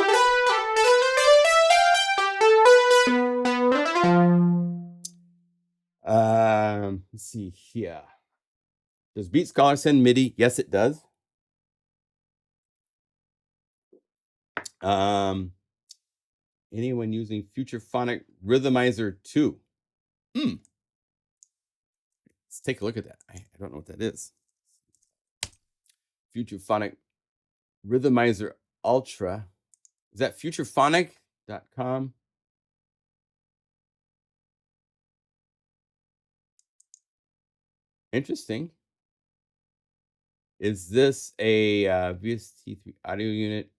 Let's see here. Does Beat Scholar send MIDI? Yes, it does. Anyone using Future Phonic Rhythmizer 2? Let's take a look at that. I don't know what that is. Future Phonic Rhythmizer Ultra. Is that futurephonic.com? Interesting. Is this a VST3 audio unit?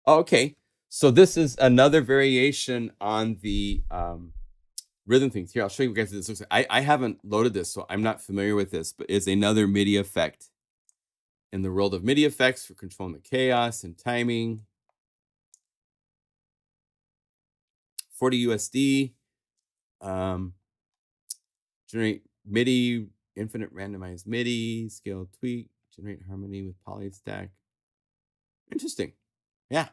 Oh, okay. So this is another variation on the rhythm things. Here, I'll show you guys what this looks like. I haven't loaded this, so I'm not familiar with this, but it's another MIDI effect in the world of MIDI effects for controlling the chaos and timing. 40 USD. Generate MIDI, infinite randomized MIDI, scale tweak, generate harmony with polystack. Interesting. Yeah.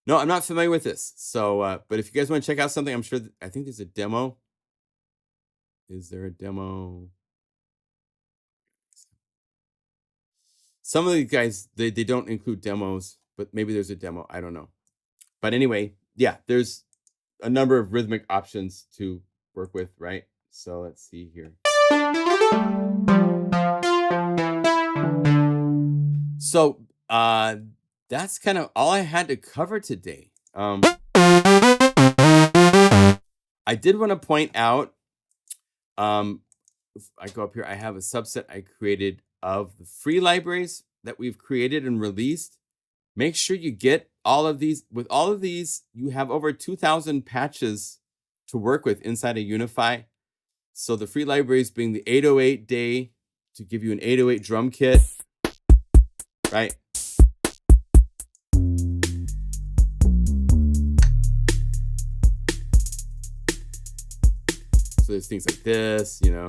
No, I'm not familiar with this. So, but if you guys want to check out something, I'm sure, I think there's a demo. Is there a demo? Some of these guys, they don't include demos, but maybe there's a demo. I don't know. But anyway, yeah, there's a number of rhythmic options to work with, right? So let's see here. So that's kind of all I had to cover today. I did want to point out, if I go up here, I have a subset I created of the free libraries that we've created and released. Make sure you get all of these. With all of these, you have over 2,000 patches to work with inside of Unify. So the free libraries being the 808 day to give you an 808 drum kit, right? So there's things like this, you know.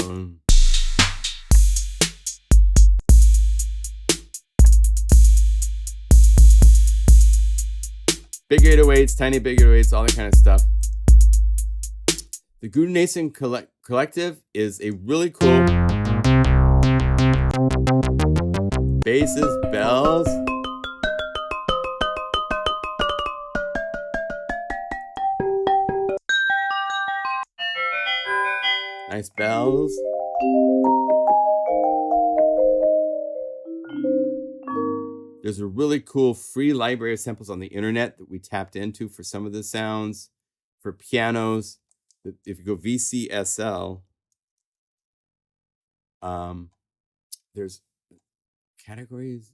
Big 808s, tiny big 808s, all that kind of stuff. The GuruNation Collective is a really cool basses, bells. Nice bells. There's a really cool free library of samples on the internet that we tapped into for some of the sounds, for pianos. If you go VCSL, there's categories.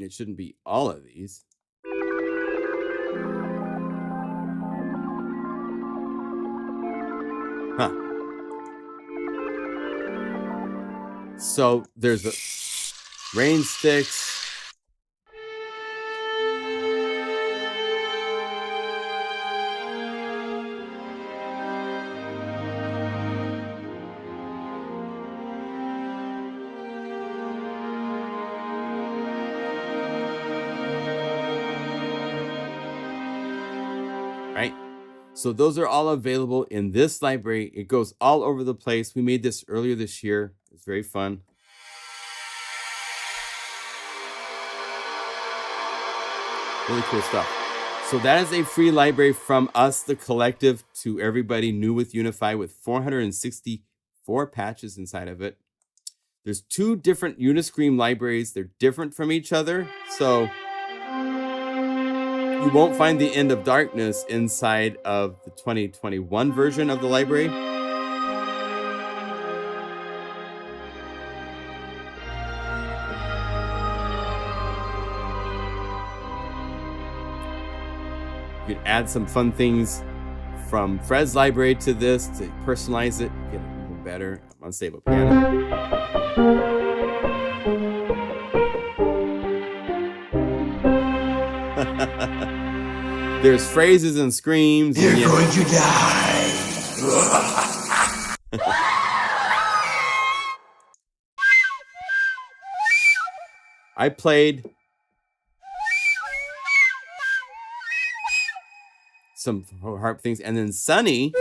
It shouldn't be all of these. Huh. So there's a rain sticks. So those are all available in this library. It goes all over the place. We made this earlier this year. It's very fun. Really cool stuff. So that is a free library from us, the collective, to everybody new with Unify, with 464 patches inside of it. There's 2 different Uniscream libraries. They're different from each other. So you won't find the End of Darkness inside of the 2021 version of the library. You can add some fun things from Fred's library to this to personalize it, get it even better. Unstable piano. There's phrases and screams. You're going to die. I played some harp things, and then Sunny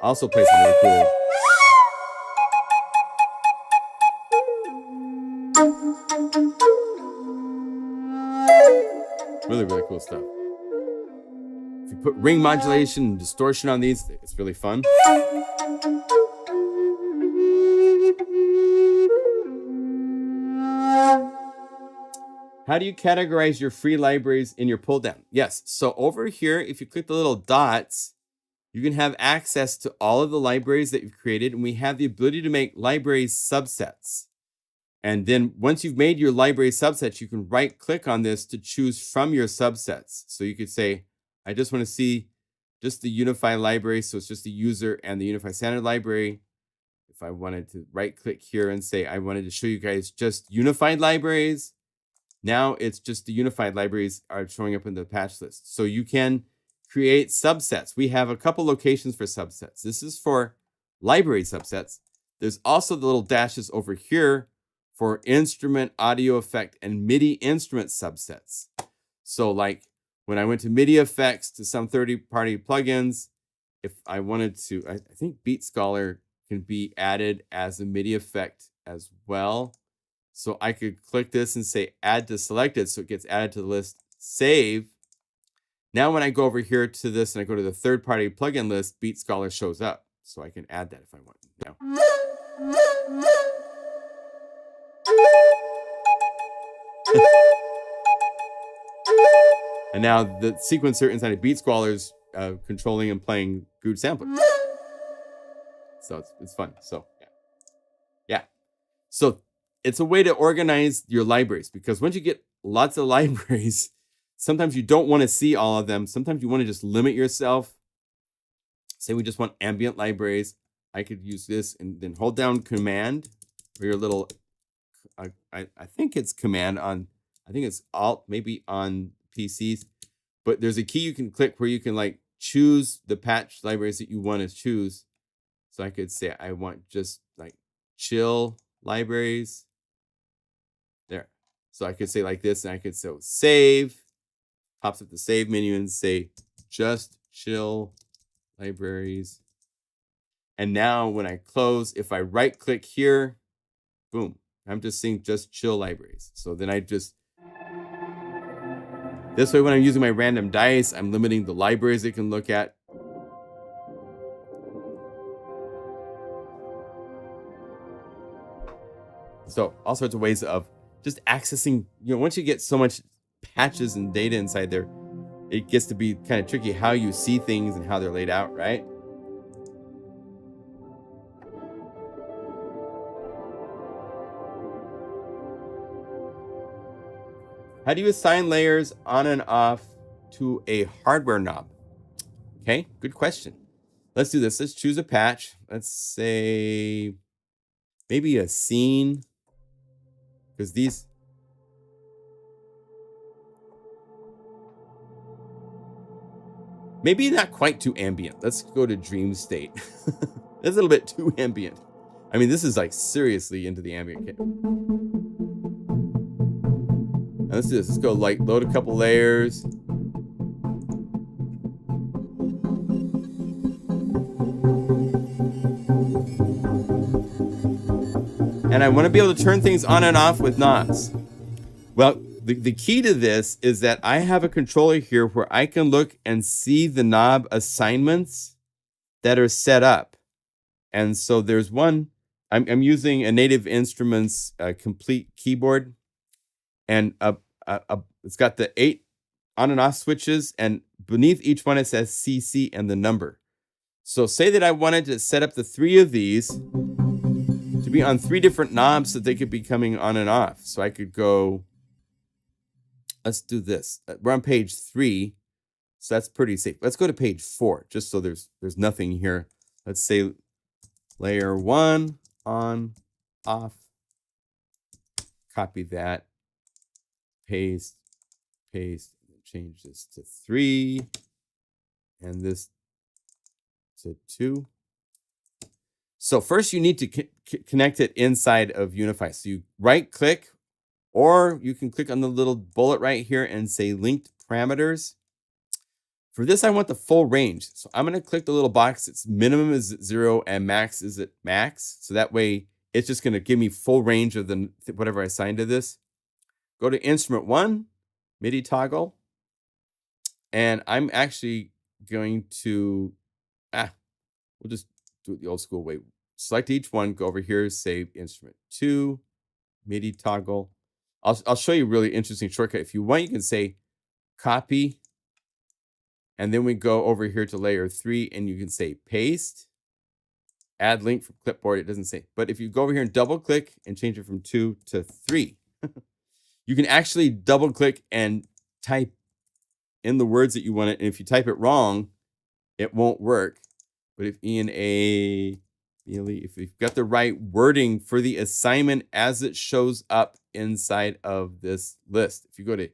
also plays some really cool. Really, really cool stuff. If you put ring modulation and distortion on these, it's really fun. How do you categorize your free libraries in your pull down? Yes, so over here, if you click the little dots, you can have access to all of the libraries that you've created, and we have the ability to make library subsets. And then once you've made your library subsets, you can right click on this to choose from your subsets. So you could say, I just want to see just the Unify library. So it's just the user and the Unify standard library. If I wanted to right click here and say, I wanted to show you guys just unified libraries. Now it's just the unified libraries are showing up in the patch list. So you can create subsets. We have a couple locations for subsets. This is for library subsets. There's also the little dashes over here for instrument, audio effect, and MIDI instrument subsets. So like when I went to MIDI effects to some third-party plugins, if I wanted to, I think Beat Scholar can be added as a MIDI effect as well. So I could click this and say add to selected, so it gets added to the list, save. Now when I go over here to this and I go to the third-party plugin list, Beat Scholar shows up. So I can add that if I want now. And now the sequencer inside of Beat Scholar is controlling and playing good samplers. So it's fun. So yeah. So it's a way to organize your libraries, because once you get lots of libraries, sometimes you don't want to see all of them. Sometimes you want to just limit yourself. Say we just want ambient libraries. I could use this and then hold down Command for your little, I think it's Command on, I think it's Alt, maybe on PCs. But there's a key you can click where you can like choose the patch libraries that you want to choose. So I could say I want just like chill libraries. There. So I could say like this, and I could say save. Pops up the save menu and say just chill libraries. And now when I close, if I right click here, boom, I'm just seeing just chill libraries. So then I just, this way when I'm using my random dice, I'm limiting the libraries it can look at. So all sorts of ways of just accessing, you know, once you get so much patches and data inside there, it gets to be kind of tricky how you see things and how they're laid out, right? How do you assign layers on and off to a hardware knob? Okay, good question. Let's do this. Let's choose a patch. Let's say maybe a scene, because these, maybe not quite too ambient. Let's go to dream state. That's a little bit too ambient. I mean, this is like seriously into the ambient kit. Now let's do this. Let's go like load a couple layers. And I want to be able to turn things on and off with knobs. Well, the key to this is that I have a controller here where I can look and see the knob assignments that are set up. And so there's one, I'm using a Native Instruments complete keyboard. And it's got the 8 on and off switches, and beneath each one it says CC and the number. So say that I wanted to set up the 3 of these to be on 3 different knobs so they could be coming on and off. So I could go, let's do this. We're on page 3, so that's pretty safe. Let's go to page 4, just so there's nothing here. Let's say layer 1 on, off. Copy that. Paste, change this to 3, and this to 2. So first you need to connect it inside of Unify. So you right click, or you can click on the little bullet right here and say linked parameters. For this, I want the full range. So I'm going to click the little box. Its minimum is at 0 and max is at max. So that way it's just going to give me full range of the whatever I assigned to this. Go to instrument 1, MIDI toggle, and I'm actually going to, we'll just do it the old school way. Select each one, go over here, say instrument 2, MIDI toggle. I'll show you a really interesting shortcut. If you want, you can say copy, and then we go over here to layer 3, and you can say paste, add link from clipboard. It doesn't say, but if you go over here and double click and change it from 2 to 3, you can actually double click and type in the words that you want it. And if you type it wrong, it won't work. But if if you've got the right wording for the assignment as it shows up inside of this list, if you go to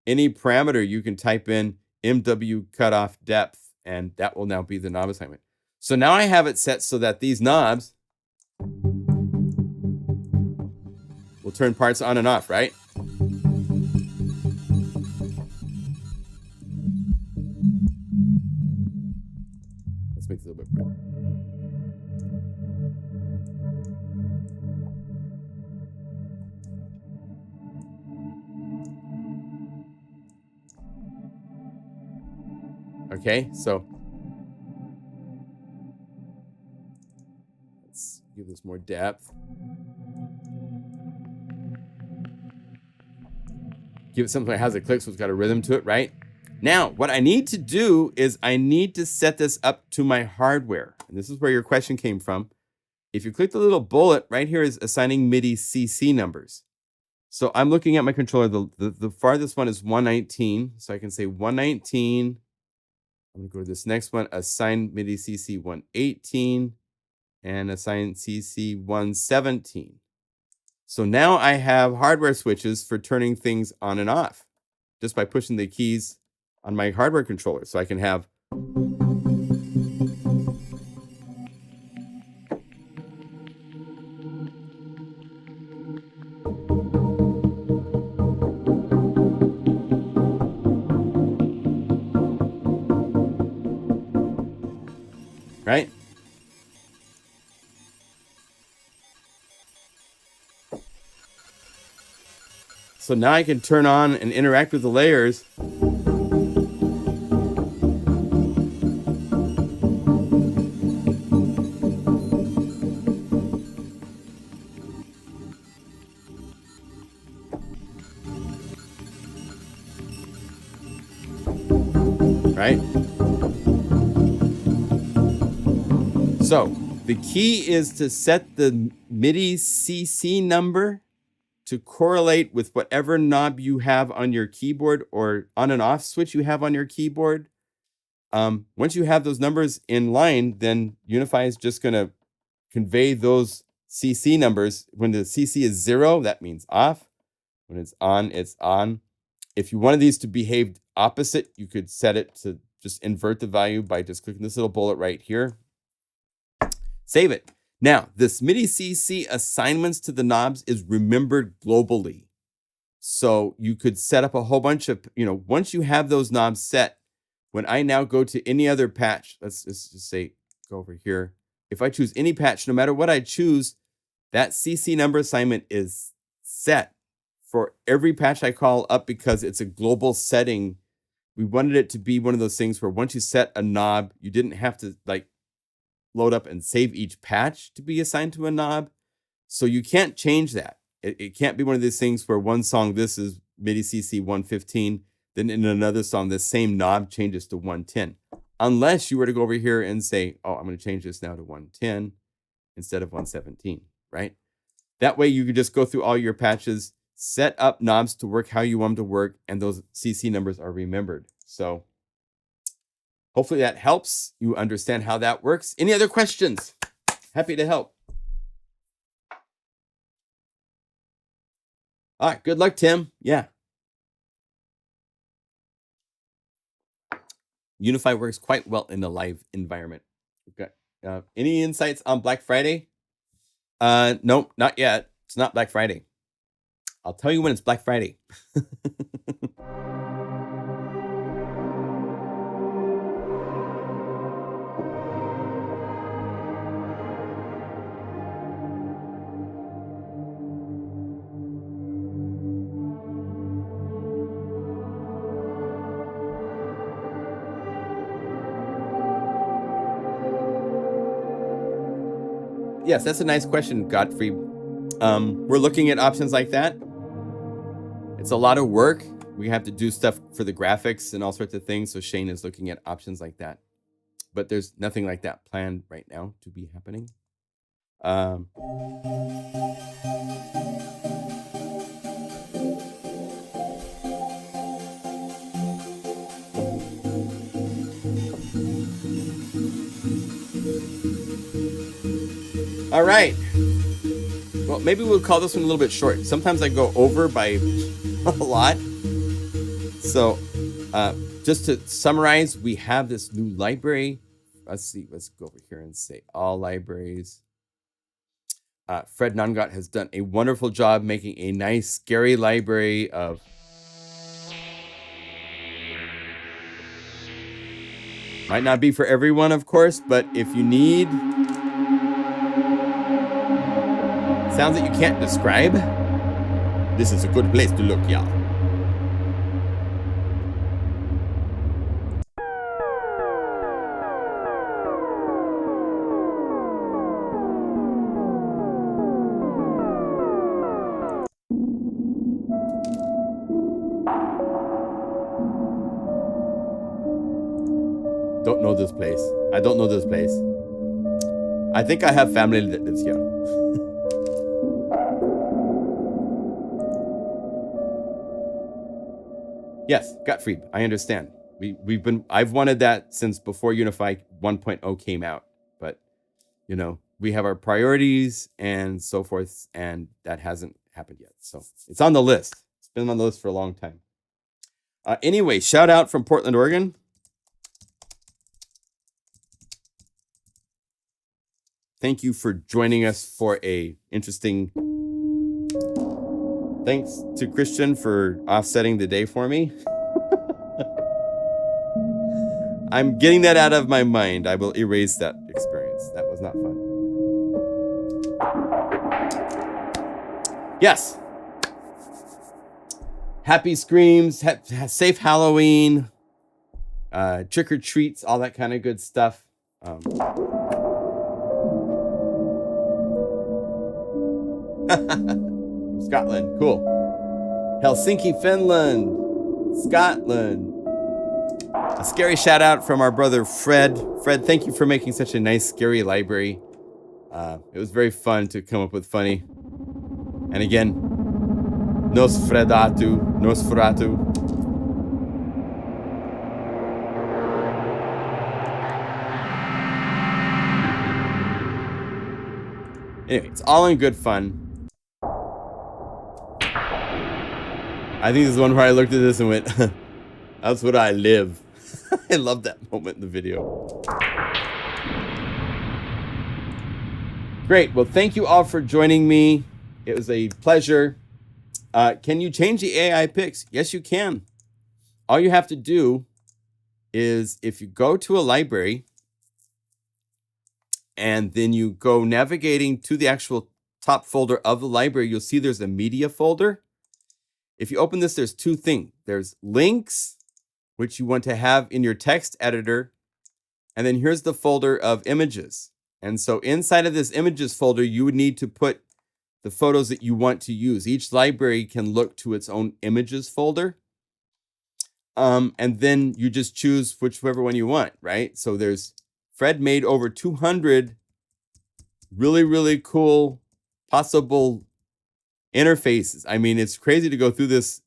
any parameter, you can type in MW cutoff depth, and that will now be the knob assignment. So now I have it set so that these knobs will turn parts on and off, right? Let's make this a little bit brighter. Okay, so let's give this more depth. Give it something that has a click so it's got a rhythm to it, right? Now, what I need to do is I need to set this up to my hardware. And this is where your question came from. If you click the little bullet, right here is assigning MIDI CC numbers. So I'm looking at my controller. The farthest one is 119. So I can say 119. I'm going to go to this next one, assign MIDI CC 118 and assign CC 117. So now I have hardware switches for turning things on and off just by pushing the keys on my hardware controller. So I can have right? So now I can turn on and interact with the layers. Right? So the key is to set the MIDI CC number to correlate with whatever knob you have on your keyboard or on and off switch you have on your keyboard. Once you have those numbers in line, then Unify is just going to convey those CC numbers. When the CC is 0, that means off. When it's on, it's on. If you wanted these to behave opposite, you could set it to just invert the value by just clicking this little bullet right here. Save it. Now, this MIDI CC assignments to the knobs is remembered globally. So you could set up a whole bunch of, once you have those knobs set, when I now go to any other patch, let's just say, go over here. If I choose any patch, no matter what I choose, that CC number assignment is set for every patch I call up because it's a global setting. We wanted it to be one of those things where once you set a knob, you didn't have to load up and save each patch to be assigned to a knob. So you can't change that. It can't be one of these things where one song, this is MIDI CC 115, then in another song, the same knob changes to 110. Unless you were to go over here and say, oh, I'm going to change this now to 110 instead of 117, right? That way you could just go through all your patches, set up knobs to work how you want them to work, and those CC numbers are remembered. So hopefully that helps you understand how that works. Any other questions? Happy to help. All right, good luck, Tim. Yeah. Unify works quite well in the live environment. Okay. Any insights on Black Friday? Nope, not yet. It's not Black Friday. I'll tell you when it's Black Friday. Yes, that's a nice question, Godfrey. We're looking at options like that. It's a lot of work. We have to do stuff for the graphics and all sorts of things. So Shane is looking at options like that. But there's nothing like that planned right now to be happening. All right. Well, maybe we'll call this one a little bit short. Sometimes I go over by a lot. So just to summarize, we have this new library. Let's see. Let's go over here and say all libraries. Fred Nongott has done a wonderful job making a nice, scary library of might not be for everyone, of course, but if you need sounds that you can't describe, this is a good place to look, y'all. Don't know this place. I don't know this place. I think I have family that lives here. Yes, Gottfried, I understand. I've wanted that since before Unify 1.0 came out, but you know, we have our priorities and so forth, and that hasn't happened yet. So it's on the list. It's been on the list for a long time. Anyway, shout out from Portland, Oregon. Thank you for joining us for a interesting. Thanks to Christian for offsetting the day for me. I'm getting that out of my mind. I will erase that experience. That was not fun. Yes. Happy screams, safe Halloween, trick or treats, all that kind of good stuff. Scotland, cool. Helsinki, Finland, Scotland. A scary shout out from our brother Fred. Fred, thank you for making such a nice scary library. It was very fun to come up with funny. And again, Nosferatu. Anyway, it's all in good fun. I think this is one where I looked at this and went, that's what I live. I love that moment in the video. Great. Well, thank you all for joining me. It was a pleasure. Can you change the AI picks? Yes, you can. All you have to do is if you go to a library and then you go navigating to the actual top folder of the library, you'll see there's a media folder. If you open this, there's two things. There's links, which you want to have in your text editor. And then here's the folder of images. And so inside of this images folder, you would need to put the photos that you want to use. Each library can look to its own images folder. And then you just choose whichever one you want, right? So there's Fred made over 200 really, really cool possible interfaces. I mean, it's crazy to go through this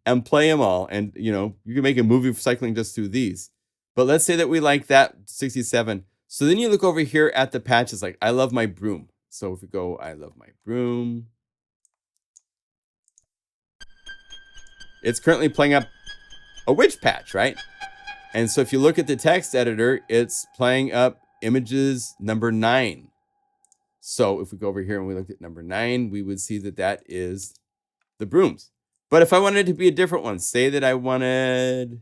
and play them all. And, you know, you can make a movie cycling just through these. But let's say that we like that 67. So then you look over here at the patches, like I love my broom. So if we go, I love my broom. It's currently playing up a witch patch, right? And so if you look at the text editor, it's playing up images number 9. So if we go over here and we looked at number 9, we would see that that is the brooms. But if I wanted it to be a different one, say that I wanted,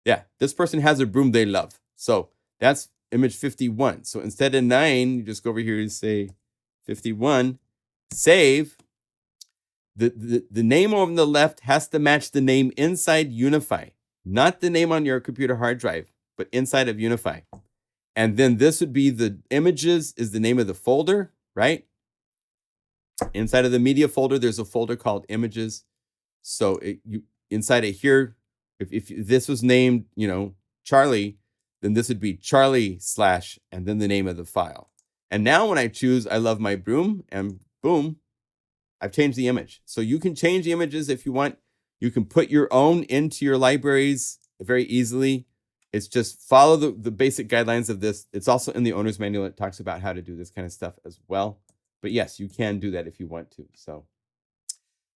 yeah, this person has a broom they love. So that's image 51. So instead of 9, you just go over here and say 51, save. The name on the left has to match the name inside Unify, not the name on your computer hard drive, but inside of Unify. And then this would be the images is the name of the folder, right? Inside of the media folder, there's a folder called images. So inside of here, if this was named, you know, Charlie, then this would be Charlie / and then the name of the file. And now when I choose, I love my broom, and boom, I've changed the image. So you can change the images if you want. You can put your own into your libraries very easily. It's just follow the basic guidelines of this. It's also in the owner's manual. It talks about how to do this kind of stuff as well. But yes, you can do that if you want to. So,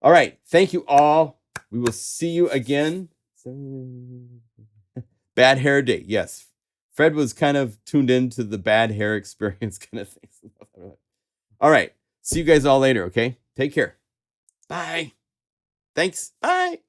all right. Thank you all. We will see you again. Bad hair day. Yes. Fred was kind of tuned into the bad hair experience kind of thing. All right. See you guys all later, okay? Take care. Bye. Thanks. Bye.